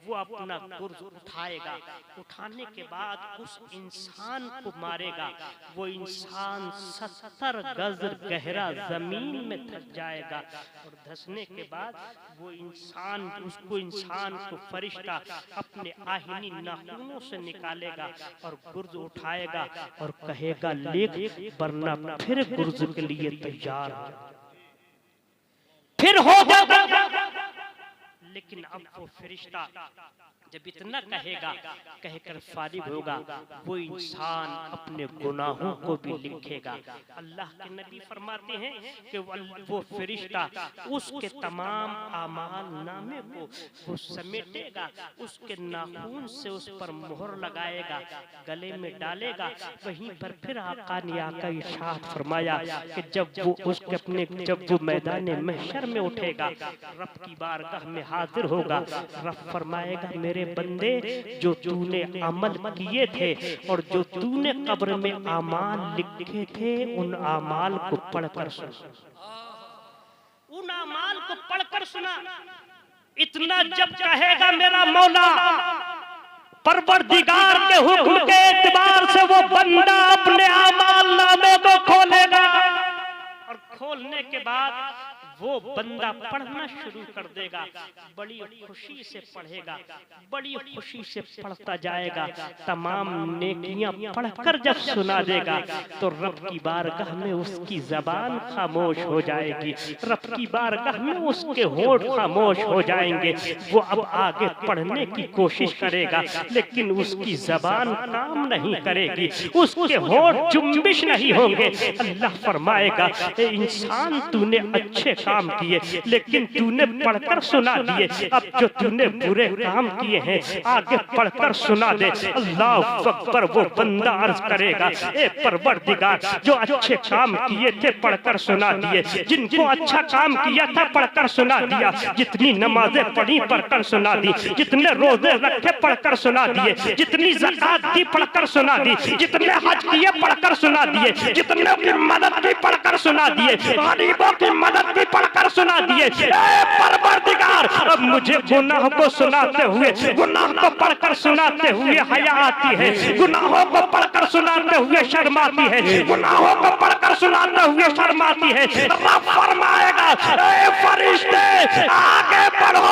Speaker 1: वो अपना गुर्ज उठाएगा, उठाने के बाद उस इंसान को मारेगा। वो इंसान 70 गज गहरा जमीन में धस जाएगा और धसने के बाद वो इंसान को फरिश्ता अपने आहिनी नाखूनों से निकालेगा और गुर्ज उठाएगा और कहेगा लिख वरना फिर गुर्ज के लिए तैयार हो, फिर हो जाएगा। लेकिन अब वो फरिश्ता जब इतना कहेगा कहकर फारिग होगा वो इंसान अपने गुनाहों को भी लिखेगा। अल्लाह के नबी फरमाते हैं कि वो फरिश्ता उसके तमाम आमाल नामे को वो समेटेगा, उसके नाखून से उस पर मोहर लगाएगा, गले में डालेगा। वहीं पर फिर आका ने आकर इरशाद फरमाया कि जब वो मैदान महशर में उठेगा रब की बारगाह में हाजिर होगा, रब फरमाएगा मेरे बंदे जो तूने अमल किए थे और जो तूने कब्र में अमाल लिखे थे उन अमाल को पढ़कर सुना, उन अमाल को पढ़कर सुना। इतना जब कहेगा मेरा मौला परवरदिगार के हुक्म के एतबार से वो बंदा अपने आमाल नामे को खोलेगा और खोलने के बाद वो बंदा पढ़ना शुरू कर देगा। बड़ी खुशी से पढ़ेगा, बड़ी खुशी से पढ़ता जाएगा। तमाम नेकियां पढ़कर जब सुना देगा तो रब की बारगाह में उसकी जबान खामोश हो जाएगी, रब की बारगाह में उसके होठ खामोश हो जाएंगे। वो अब आगे पढ़ने की कोशिश करेगा लेकिन उसकी जबान काम नहीं करेगी, उसके होठ जुम्बिश नहीं होंगे। अल्लाह फरमाएगा, ए इंसान तूने अच्छे काम किए लेकिन तूने पढ़कर सुना दिए, अब जो तूने बुरे काम किए हैं आगे पढ़कर सुना दे। अल्लाह अकबर। वो बंदा अर्ज करेगा, ए परवरदिगार जो अच्छे काम किए थे पढ़कर सुना दिए, जिनको अच्छा काम किया था पढ़कर सुना दिया, जितनी नमाजें पढ़ी पढ़कर सुना दी, जितने रोजे रखे पढ़कर सुना दिए, जितनी ज़कात दी पढ़कर सुना दी, जितने हज किए पढ़कर सुना दिए, जितने की मदद की पढ़कर सुना दिए, गरीबों की मदद की पढ़कर सुना दिए। परवरदिगार अब मुझे गुनाह को सुनाते हुए, गुनाह को पढ़कर सुनाते हुए हया आती है, गुनाहों को पढ़कर सुनाते हुए शर्म आती है, गुनाहों को पढ़कर सुनाते हुए शर्म आती है। रब फरमाएगा, ए फरिश्ते आगे बढ़ो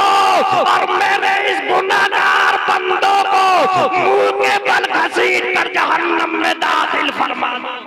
Speaker 1: और मेरे इस गुनाहगार बंदों को मुंह के बल घसीट कर जहन्नम में दाखिल फरमा दो।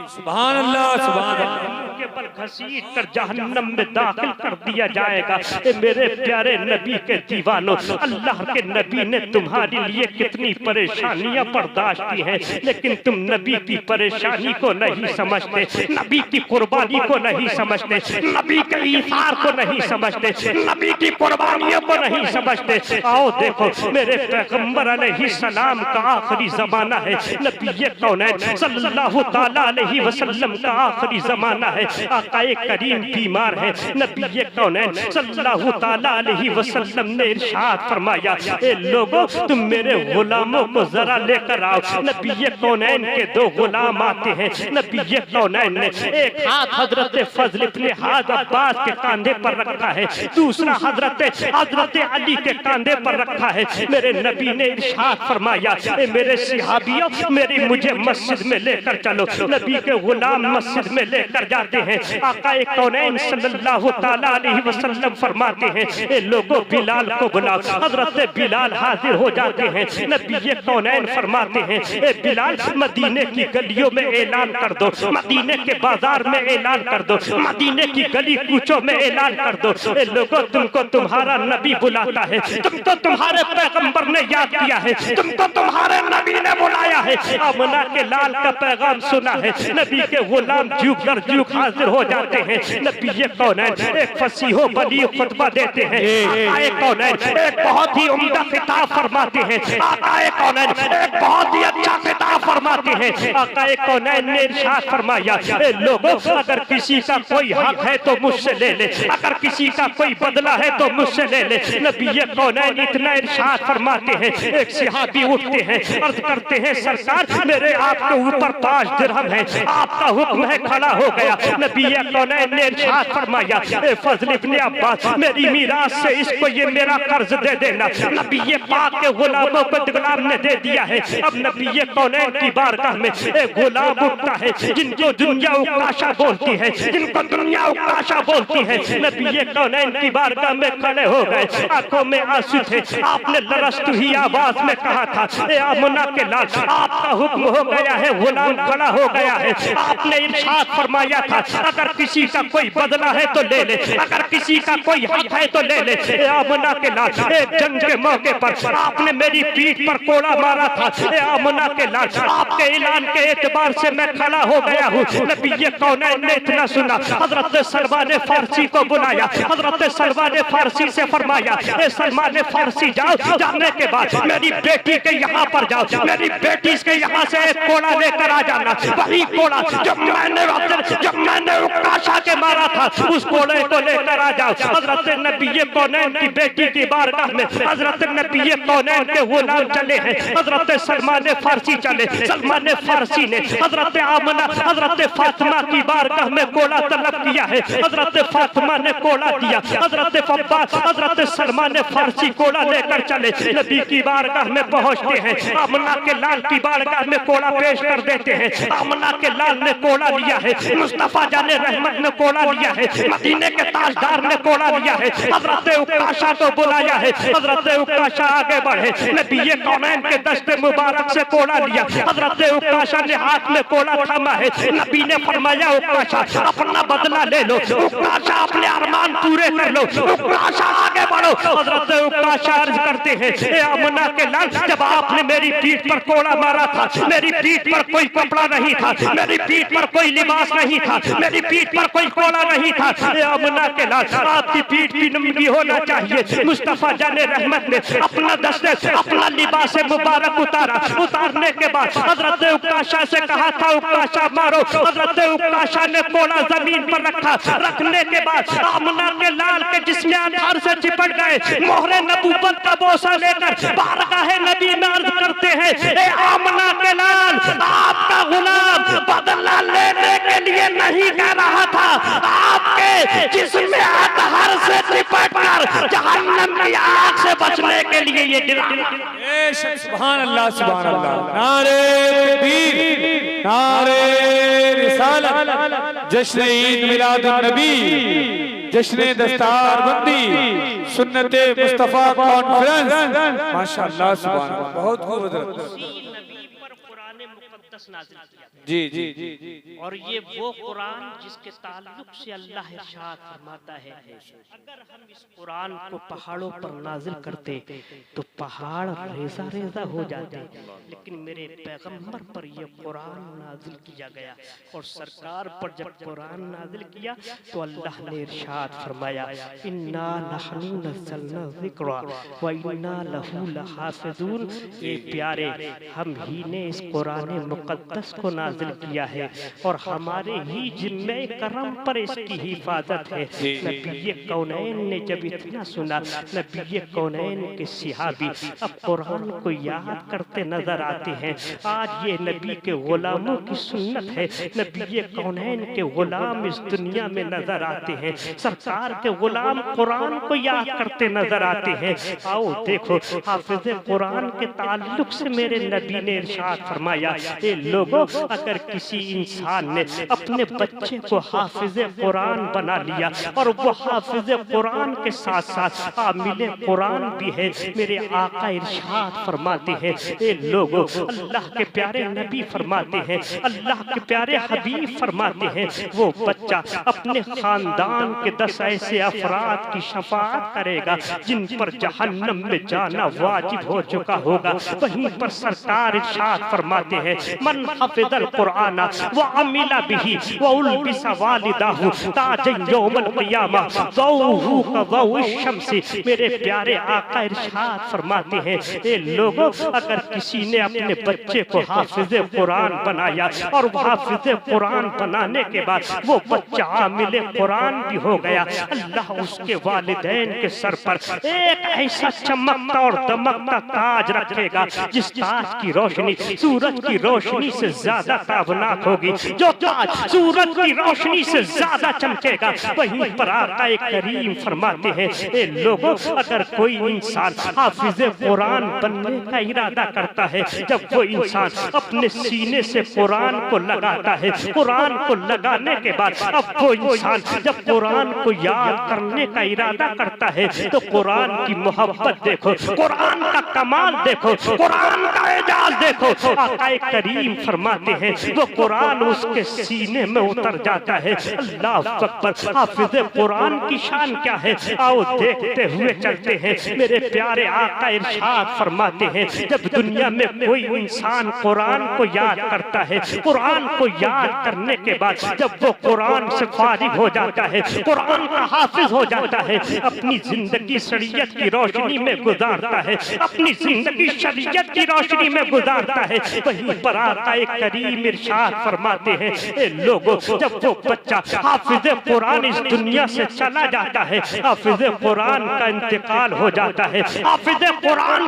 Speaker 2: सुभान अल्लाह, सुभान अल्लाह।
Speaker 1: के बल घसीट कर जहन्नम में दाखिल कर दिया जाएगा। ए मेरे प्यारे नबी के दीवानों, अल्लाह के नबी ने तुम्हारे लिए कितनी परेशानियां बर्दाश्त की हैं, लेकिन तुम नबी की परेशानी को नहीं समझते, नबी की कुर्बानी को नहीं समझते, नबी के ईसार को नहीं समझते, नबी की कुर्बानियों को नहीं समझते। आओ देखो, मेरे पैगंबर अलैहिस्सलाम का आखिरी जमाना है, नबी कौनैन सल्लल्लाहु तआला अलैहि वसल्लम का आखिरी जमाना है। आकाए करीम बीमार है, नबी कौनैन सल्लल्लाहु तआला अलैहि वसल्लम ने इरशाद फरमाया, ए लोगों तुम मेरे गुलामों को जरा लेकर आओ। नबी कौनैन के दो गुलाम आते हैं। नबी कौनैन ने एक हाथ हजरत फजल इब्ने हाद अब्बास के कांधे पर रखा है, दूसरा हजरत अली के कांधे पर रखा है। मेरे नबी ने इरशाद फरमाया, ए मेरे सहाबियों मेरी मुझे मस्जिद में लेकर चलो। नबी के गुलाम मस्जिद में लेकर जाते हैं। आकाए कौनैन सल्लल्लाहु तआला अलैहि वसल्लम फरमाते हैं, ए लोगों बिलाल को बुलाओ। हजरत बिलाल हाजिर हो जाते हैं। नबी कौनैन फरमाते हैं, ए बिलाल मदीने की गलियों में ऐलान कर दो, मदीने के बाजार में ऐलान कर दो, मदीने की गली कूचों में ऐलान कर दो, ए लोगों तुमको तुम्हारा नबी बुलाता है, तुमको तुम्हारे पैगंबर ने याद किया है, तुमको तुम्हारे नबी ने बुलाया है। आमना के लाल का पैगाम सुना है। नबी के गुलाम जुग दर जुग हाजिर हो जाते हैं। नबी कौनैन एक फसीहो बलीग खुतबा देते हैं। आकाए कौनैन एक बहुत ही उम्दा खिताब फरमाते हैं। आकाए कौनैन एक बहुत ही अच्छा खिताब फरमाते हैं। आकाए कौनैन ने इरशाद फरमाया, ए लोगों अगर किसी का कोई हक है तो मुझसे ले ले, अगर किसी का कोई बदला है तो मुझसे ले ले। नबी कौनैन इतना इरशाद फरमाते हैं, एक सहाबी उठते हैं, अर्ज करते हैं, सरकार मेरे आपके ऊपर 5 दिरहम है, आपका हुक्म है। खड़ा हो गया। नबी कौनैन ने इरशाद फरमाया, ए फजल इब्ने अब्बास मेरी मीरास से इसको ये मेरा कर्ज दे देना। नबी पाक के गुलामों को गुलाम ने दे दिया है। अब नबी कौनैन की बारगाह में एक गुलाम उठता है जिनको दुनिया उकाशा बोलती है, जिनको दुनिया उकाशा बोलती है। नबी कौनैन की बारगाह में खड़े हो गए, आंखों में आंसू थे। आपने लरस्तु ही आवाज में कहा था, ए आमना के लाल आपका हुक्म हो गया है, गुलाम खड़ा हो गया है। आपने इरशाद फरमाया था, अगर किसी का कोई बदला है तो ले ले, अगर किसी का कोई हक है तो ले ले। ए आमना के लाल एक जंग के मौके पर आपने मेरी पीठ पर कोड़ा मारा था। ए आमना के लाल आपके ऐलान के एतबार से मैं खड़ा हो गया हूँ। नबी कौनैन ने इतना सुना, हजरत सलमान फारसी को बुलाया। हजरत सलमान फारसी से फरमाया, ए सलमान फारसी जाओ, जाने के बाद मेरी बेटी के यहाँ पर जाओ, मेरी बेटी के यहाँ से एक कोड़ा लेकर आ जाना। वही कोड़ा जब मैंने उकाशा के मारा था, उस कोड़े को लेकर आ जाओ। हजरत नबी कौनैन की बेटी की बारगाह में हजरत नबी कौनैन के गुलाम चले हैं। हजरत सलमान फारसी चले, सलमान फारसी ने हजरत आमना हजरत फातिमा की बारगाह में कोड़ा तलब किया है, हजरत फातिमा ने कोड़ा दिया, हजरत अब्बास हजरत सलमान फारसी कोड़ा लेकर चले नबी की बारगाह में पहुंचते हैं। आमना के लाल की बारगाह में कोड़ा पेश कर देते हैं। आमना के लाल ने कोड़ा लिया है, मुस्तफा जाने रहमत ने कोड़ा लिया है, मदीने के ताजदार ने कोड़ा लिया है। हजरत उकाशा को बुलाया है, हजरत उकाशा आगे बढ़े, नबी कौनैन के दस्ते मुबारक से कोड़ा लिया। हजरत उकाशा ने हाथ में कोड़ा थामा है, नबी ने फरमाया उकाशा अपना बदला ले लो, उकाशा अपने अरमान पूरे कर लो, उकाशा आगे बढ़ो। हजरत उकाशा अर्ज करते हैं, ए आमना के लाल, जब आपने मेरी पीठ पर कोड़ा मारा था, मेरी पीठ पर कोई कपड़ा नहीं था, मेरी पीठ पर कोई लिबास नहीं था, मेरी पीठ पर कोई कोड़ा नहीं था। ए आमना के लाल, आपकी पीठ भी नंगी होना चाहिए। मुस्तफा जाने रहमत ने अपना दस्ते से अपना लिबास मुबारक उतारा। उतारने के बाद हजरत उकाशा से कहा था उकाशा मारो, हजरत उकाशा ने कोड़ा जमीन पर रखा। रखने के बाद आमना के लाल के जिस्म आधार से चिपट गए। मोहरे नबूवत का बोसा लेकर बारगाह नबी में अर्ज करते हैं, ए आमना के लाल, आपका गुलाम बदला लेने के लिए नहीं कह रहा था, आपके जिस्म आधार से चिपट कर जहन्नम की आग से बचने के लिए ये गिरा।
Speaker 2: सुभान अल्लाह, सुभान अल्लाह। नारे तकबीर, नारे रिसालत, जश्न ईद मिलादुन नबी, जश्न दस्तार बंदी, सुन्नते मुस्तफा कॉन्फ्रेंस। माशाअल्लाह, सुभान अल्लाह, बहुत खूबसूरत। जी जी जी जी।
Speaker 1: और ये वो कुरान जिसके ताल्लुक से अल्लाह इरशाद फरमाता है, अगर हम इस कुरान को पहाड़ों पर नाजिल करते तो पहाड़ रेजा रेजा हो जाते, लेकिन मेरे पैगंबर पर ये कुरान नाजिल किया गया। और सरकार पर जब कुरान नाजिल किया तो अल्लाह ने इरशाद फरमाया, इन्ना नहनु नज़्ज़लना ज़िक्रा व इन्ना लहू लहाफ़िज़ून। ये प्यारे, हम ही ने इस कुरान मुक़द्दस को नाजिल किया है और हमारे ही जिम्मे करम पर इसकी हिफाजत है। नबी कौनैन ने जब इतना सुना, नबी कौनैन के सहाबी अब कुरान को याद करते नजर आते हैं। आज ये नबी के गुलामों की सुन्नत है, नबी कौनैन के गुलाम इस दुनिया में नजर आते हैं, सरकार के गुलाम कुरान को याद करते नजर आते हैं। आओ देखो, हाफिज कुरान के ताल्लुक से मेरे नबी ने इरशाद फरमाया, ए लोगों, अगर किसी इंसान ने अपने बच्चे को हाफिज कुरान बना लिया और वो हाफिज कुरान के साथ साथ आमिल कुरान भी है, मेरे आका इरशाद फरमाते हैं, ए लोगों, अल्लाह के प्यारे नबी फरमाते हैं, अल्लाह के प्यारे हबीब फरमाते हैं, वो बच्चा अपने खानदान के 10 ऐसे अफराद की शफाअत करेगा जिन पर जहन्नम में जाना वाजिब हो चुका होगा। वहीं पर सरकार इरशाद फरमाते हैं, मन हफिज़ल कुरान व अमिला बिही व उल्बिसा वालिदाहु ताजन यौमल क़ियामा ज़ौहु का ज़ौ शम्सी। मेरे प्यारे आका इरशाद फरमाते हैं, ए लोगों, अगर किसी ने अपने बच्चे को हाफिज कुरान बनाया और हाफिज कुरान बनाने के बाद वो बच्चा आमिल कुरान भी हो गया, अल्लाह उसके वालिदैन के सर पर एक ऐसा चमकता और दमकता ताज रखेगा जिस ताज की रोशनी सूरज की रोशनी से ज्यादा ताबनाक होगी। जो ताज सूरज की रोशनी से ज्यादा चमकेगा, वहीं पर आका करीम फरमाते हैं, ए लोगों, अगर कोई इंसान हाफिज कुरान बनने का इरादा करता है, जब वो इंसान अपने सीने से कुरान को लगाता है, कुरान को लगाने के बाद अब वो इंसान जब कुरान को याद करने का इरादा करता है तो कुरान की मोहब्बत देखो, कुरान का कमाल देखो, कुरान का एजाज देखो। आका करीम फरमाते हैं, वो कुरान उसके सीने में उतर जाता है। अल्लाह अकबर, हाफिज कुरान की शान क्या है, आओ देखते हुए चलते हैं। मेरे प्यारे आका इरशाद फरमाते हैं, जब दुनिया में कोई इंसान कुरान को याद करता है, कुरान को याद करने के बाद जब वो कुरान से फारिग हो जाता है, कुरान का हाफिज हो जाता है, अपनी जिंदगी शरीयत की रोशनी में गुजारता है, अपनी जिंदगी शरीयत की रोशनी में गुजारता है, है। वहीं पर आका करीम इरशाद फरमाते हैं, ए लोगों, जब वो बच्चा हाफिज कुरान इस दुनिया से चला जाता है, हाफिज कुरान का इंतकाल हो जाता है, हाफिज कुरान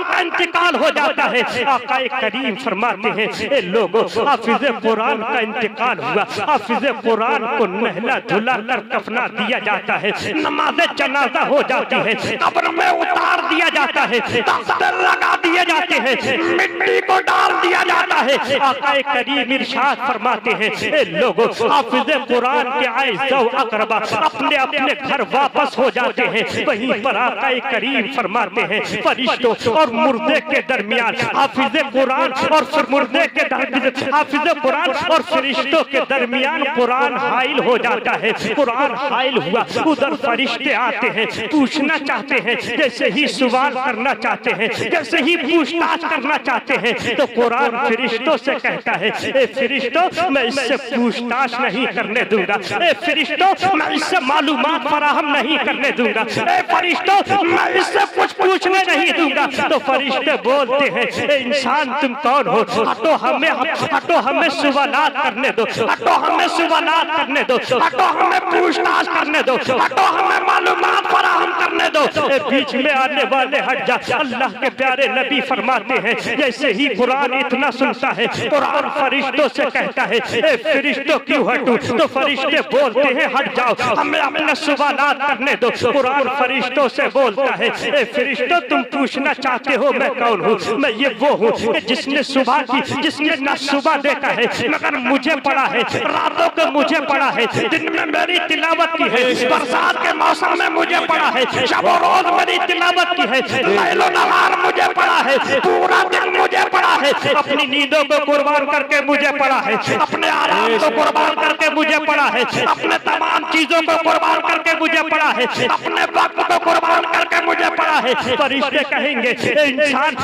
Speaker 1: का इंतकाल हो जाता है। आका करीम फरमाते हैं, ए लोगों, हाफिज कुरान का इंतकाल हुआ, हाफिज कुरान को नहला धुला कर कफना दिया जाता है, नमाज जनाजा हो जाती है, कब्र में उतार दिया जाता है, दफ्तर लगा दिए जाते हैं, मिट्टी को डाल दिया जाता है। आका करीम इरशाद फरमाते हैं, ए लोगों, हाफिज कुरान के आइज़ व अक़रबा अपने अपने घर वापस हो जाते हैं। वहीं पर आका करीम फरमाते हैं, फरिश्तों और मुर्दे के दरमियान हाफिज कुरान और मुर्दे के हाफिज कुरान और फरिश्तों के दरमियान कुरान हाइल हो जाता है। कुरान हाइल हुआ, उधर फरिश्ते आते हैं, पूछना चाहते हैं, जैसे ही सवाल करना चाहते हैं, जैसे ही पूछताछ करना चाहते हैं, तो कुरान फरिश्तों से कहता है, ए फरिश्तों, मैं इससे पूछताछ नहीं करने दूंगा, ए फरिश्तों, मैं इससे मालूमात फराहम नहीं करने दूंगा, ए फरिश्तों, मैं इससे कुछ पूछने नहीं दूंगा। तो फरिश्ते बोलते हैं, ए इंसान तुम कौन हो? हटो हमें सवालात करने दो, हटो हमें सवालात करने दो, हटो हमें पूछताछ करने दो, हटो हमें मालूमात फराहम करने दो। बीच में आने वाले हट जा। अल्लाह के प्यारे नबी फरमाते हैं, जैसे ही कुरान इतना सुनता है, कुरान फरिश्तों से कहता है, ए फरिश्तों क्यों हटूं? तो फरिश्ते बोलते हैं, हट जाओ, हमें अपने सवालात करने दो। कुरान फरिश्तों से बोलता है, ए फरिश्तों, तुम पूछना चाहते हो मैं कौन हूँ? मैं ये वो हूँ जिसने न सुबह देखा है मगर मुझे पढ़ा है, रातों को मुझे पढ़ा है, दिन में मेरी तिलावत की है, बरसात के मौसम में मुझे पढ़ा है, शब रोज मेरी तिलावत की है, लैलो नहार मुझे पढ़ा है, पूरा दिन मुझे पढ़ा है, अपनी नींदों को कुर्बान करके मुझे पढ़ा है, अपने आराम को कुर्बान करके मुझे पढ़ा है, अपने तमाम चीजों को कुर्बान करके मुझे पढ़ा है, अपने वक्त को कुर्बान करके मुझे पढ़ा है। फरिश्ते कहेंगे, इंसान,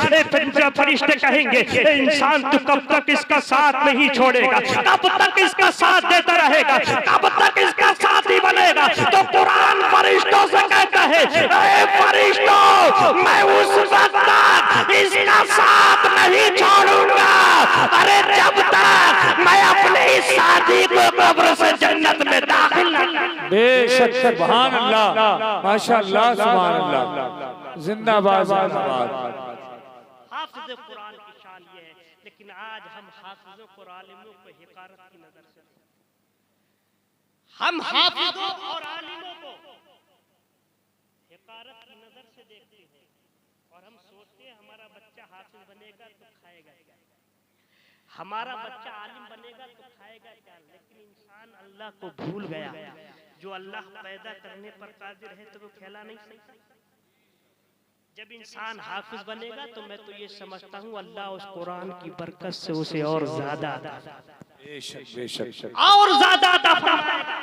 Speaker 1: फरिश्ते कहेंगे, इंसान तू कब तक इसका साथ नहीं छोड़ेगा, कब तक इसका साथ देता रहेगा, कब तक इसका साथी बनेगा? तो कुरान फरिश्तों से कहता है, ए फरिश्तों, मैं उस वक्त तक इसका साथ नहीं छोड़ूंगा, अरे जब तक मैं अपने इस साथी को कब्र से जन्नत में दाखिल न।
Speaker 2: बेशक, सुभान अल्लाह, माशाअल्लाह, सुभान अल्लाह, जिंदाबाद जिंदाबाद।
Speaker 1: हाफिज कुरान की शान ये है, लेकिन आज हम हाफिजों को, आलिमों को हिकारत की नजर से, हम हाफिजों और आलिमों को हिकारत की नजर से देखते हैं और हम सोचते हैं हमारा बच्चा हाफिज बनेगा तो खाएगा क्या, हमारा बच्चा आलिम बनेगा तो खाएगा क्या। लेकिन इंसान अल्लाह को भूल गया। जो अल्लाह पैदा करने पर कादिर है तो वो खेला नहीं सकता। जब इंसान हाफिज बनेगा तो मैं तो ये समझता हूँ अल्लाह उस कुरान की बरकत से उसे और ज्यादा और ज्यादा अता फरमाएगा।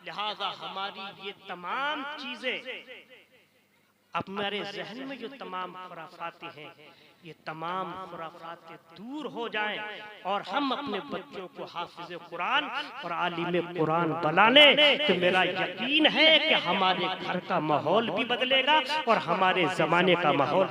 Speaker 1: लिहाजा हमारी ये तमाम चीजें अब हमारे जहन में जो तमाम खुराफातें हैं, ये तमाम खुराफातें दूर हो जाएं और हम अपने बच्चों को हाफिज कुरान और आलिम कुरान बनाने, तो मेरा यकीन है कि हमारे घर का माहौल भी बदलेगा और हमारे जमाने का माहौल।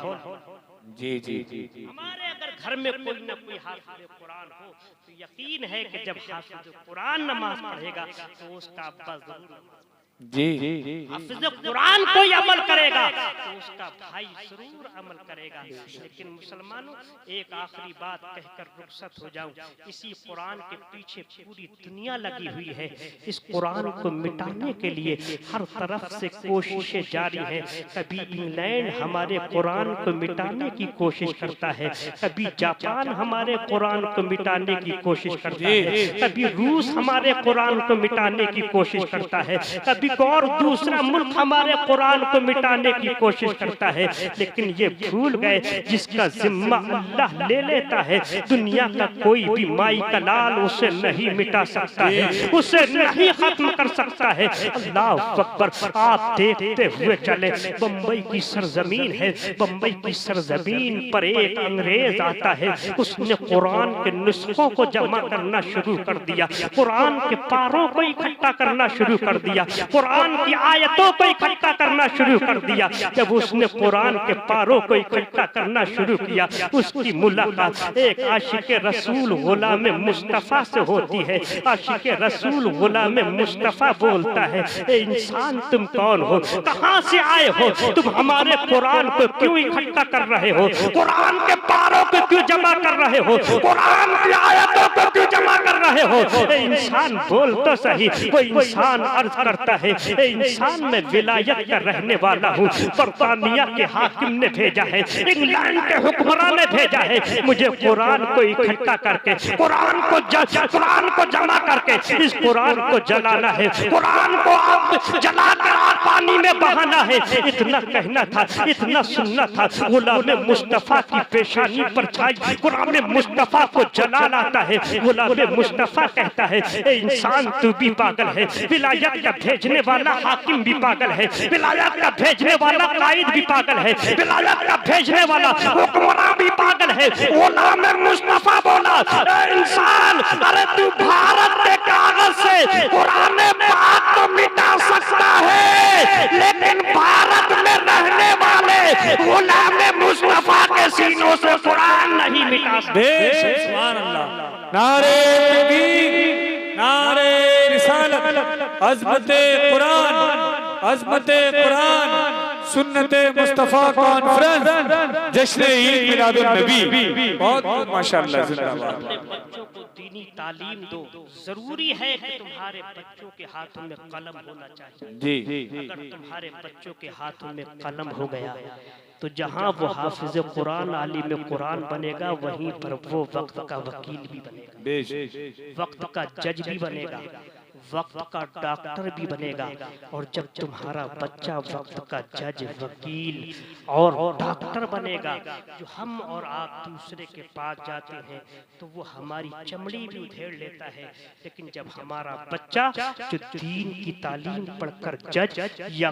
Speaker 2: जी जी जी जी।
Speaker 1: हमारे अगर घर में कोई न कोई हाफिज कुरान हो तो यकीन है कि जब हाफिज कुरान नमाज पढ़ेगा तो उसका अब्बा जरूर
Speaker 2: जी जी जी।
Speaker 1: हाफिज कुरान कोई अमल करेगा तो उसका भाई जरूर अमल करेगा। लेकिन मुसलमानों, एक आखिरी बात कहकर रुखसत हो जाऊं। इसी कुरान के पीछे पूरी दुनिया लगी हुई है। इस कुरान को मिटाने के लिए हर तरफ से कोशिशें जारी हैं। कभी इंग्लैंड हमारे कुरान को मिटाने की कोशिश करता है, कभी जापान हमारे कुरान को मिटाने की कोशिश करता है, कभी रूस हमारे कुरान को मिटाने की कोशिश करता है, कभी और दूसरा मुल्क हमारे कुरान को मिटाने की कोशिश करता है। लेकिन ये भूल गए जिसका जिम्मा अल्लाह ले लेता है, दुनिया का कोई भी माई का लाल उसे नहीं मिटा सकता है, उसे नहीं खत्म कर सकता है। अल्लाह अकबर। आप देखते हुए चले, बम्बई की सरजमीन है, बम्बई की सरजमीन पर एक अंग्रेज आता है, उसने कुरान के नुस्खों को जमा करना शुरू कर दिया, कुरान के पारों को इकट्ठा करना शुरू कर दिया, कुरान की आयतों को इकट्ठा करना शुरू कर दिया। जब उसने कुरान के पारों को इकट्ठा करना शुरू किया, उसकी मुलाकात एक आशिक रसूल गुलाम मुस्तफ़ा से होती है। आशिक रसूल गुलाम मुस्तफ़ा बोलता है, ए इंसान तुम कौन हो, कहां से आए हो, तुम हमारे कुरान को क्यों इकट्ठा कर रहे हो, कुरान के पारों को क्यों जमा कर रहे हो, कुरान की आयतों को क्यों जमा कर रहे हो। ए इंसान बोल तो सही। वो इंसान अर्ज करता है, ए इंसान मैं विलायत का रहने वाला हूँ, बरतानिया के हाकिम ने भेजा है, इंग्लैंड के हुक्मरान ने भेजा है मुझे कुरान को इकट्ठा करके कुरान को जमा करके इस कुरान को जलाना है, कुरान को जला कर पानी में बहाना है। इतना कहना था, इतना सुनना था। गुलाम मुस्तफ़ा की पेशानी पर छाई कुरान मुस्तफ़ा को जला लाता है। गुलाम मुस्तफ़ा कहता है, ए इंसान तू भी पागल है, विलायत का भेजने वाला हाकिम भी पागल है, विलायत का भेजने वाला कायद भी पागल है, विलायत का भेजने वाला हुक्मरान भी पागल है। गुलाम मुस्तफ़ा बोला, ए इंसान, अरे तू भारत के कागज से कुरान पाक तो मिटा सकता है, लेकिन भारत में रहने वाले गुलाम मुस्तफ़ा के सीनों से कुरान नहीं मिटा सकते।
Speaker 2: सुभान अल्लाह। नारे तकबीर, नारे रिसालत, अज़मते कुरान, अज़मते कुरान, सुन्नते मुस्तफ़ा कॉन्फ्रेंस, जश्न ईद मिलादुन नबी। बहुत माशाअल्लाह, जिंदाबाद।
Speaker 1: अपने बच्चों को दीनी तालीम दो। जरूरी है कि तुम्हारे बच्चों के हाथों में कलम होना चाहिए
Speaker 2: जी।
Speaker 1: अगर तुम्हारे बच्चों के हाथों में कलम हो गया तो जहाँ वो हाफिज कुरान आलिम कुरान बनेगा, वहीं पर वो वक्त का वकील भी बनेगा, वक्त का जज भी बनेगा, वक्त का डॉक्टर भी बनेगा। और जब तुम्हारा बच्चा वक्त का जज, वकील और डॉक्टर बनेगा, जो हम और आप दूसरे के पास जाते हैं तो वो हमारी चमड़ी भी उधेड़ लेता है। लेकिन जब हमारा बच्चा जो दीन की तालीम पढ़कर जज या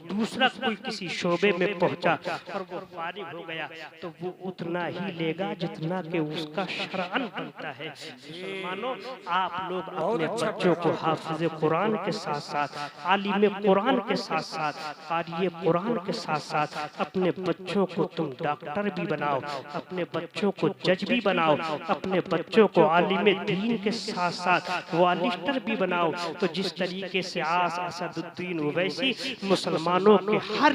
Speaker 1: दूसरा कोई किसी शोबे में पहुंचा और वो फारिग हो गया, तो वो उतना ही लेगा जितना कि उसका शरअन बनता है। मुसलमानों, आप लोग अपने बच्चों को हाफिज कुरान के साथ साथ आलिम कुरान के साथ साथ क़ारी कुरान के साथ साथ अपने बच्चों को तुम डॉक्टर भी बनाओ, अपने बच्चों को जज भी बनाओ, अपने बच्चों को आलिम दीन के साथ साथ वालिस्टर भी बनाओ। तो जिस तरीके से आस असदुद्दीन ओवैसी मुसलमानों के हर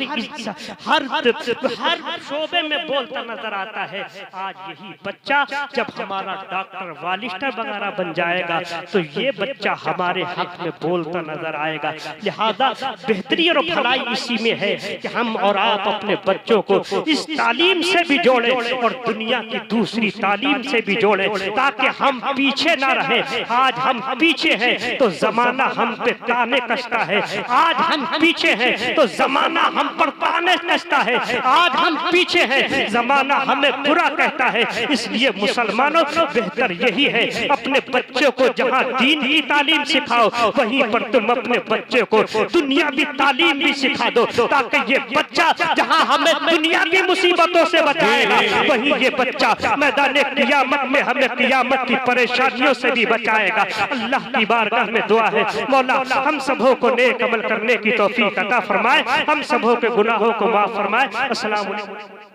Speaker 1: शोबे में बोलता नजर आता है, आज यही बच्चा जब हमारा डॉक्टर वालिस्टर वगैरह बन जाएगा तो ये बच्चा हमारे हक में बोलता नजर आएगा। लिहाजा बेहतरी और भलाई इसी में है कि हम और आप अपने बच्चों को इस तालीम से भी जोड़ें और दुनिया की दूसरी तालीम से भी जोड़ें, ताकि हम पीछे ना रहें। आज हम पीछे हैं तो जमाना हम पे ताने कसता है, आज हम पीछे हैं तो जमाना हम पर ताने कसता है, आज हम पीछे हैं जमाना हमें बुरा कहता है। इसलिए मुसलमानों, बेहतर यही है अपने बच्चों को जहाँ दीन की तालीम सिखाओ, वहीं पर तुम अपने बच्चे को दुनियावी तालीम भी सिखा दो, ताकि ये बच्चा जहाँ हमें दुनिया की मुसीबतों से बचाएगा, वहीं ये बच्चा मैदान क़ियामत में हमें क़ियामत की परेशानियों से भी बचाएगा। अल्लाह की बारगाह में दुआ है, मौला हम सबों को नेक अमल करने की तौफीक अता फरमाए, हम सबों के गुनाहों को माफ फरमाए। अस्सलाम वालेकुम।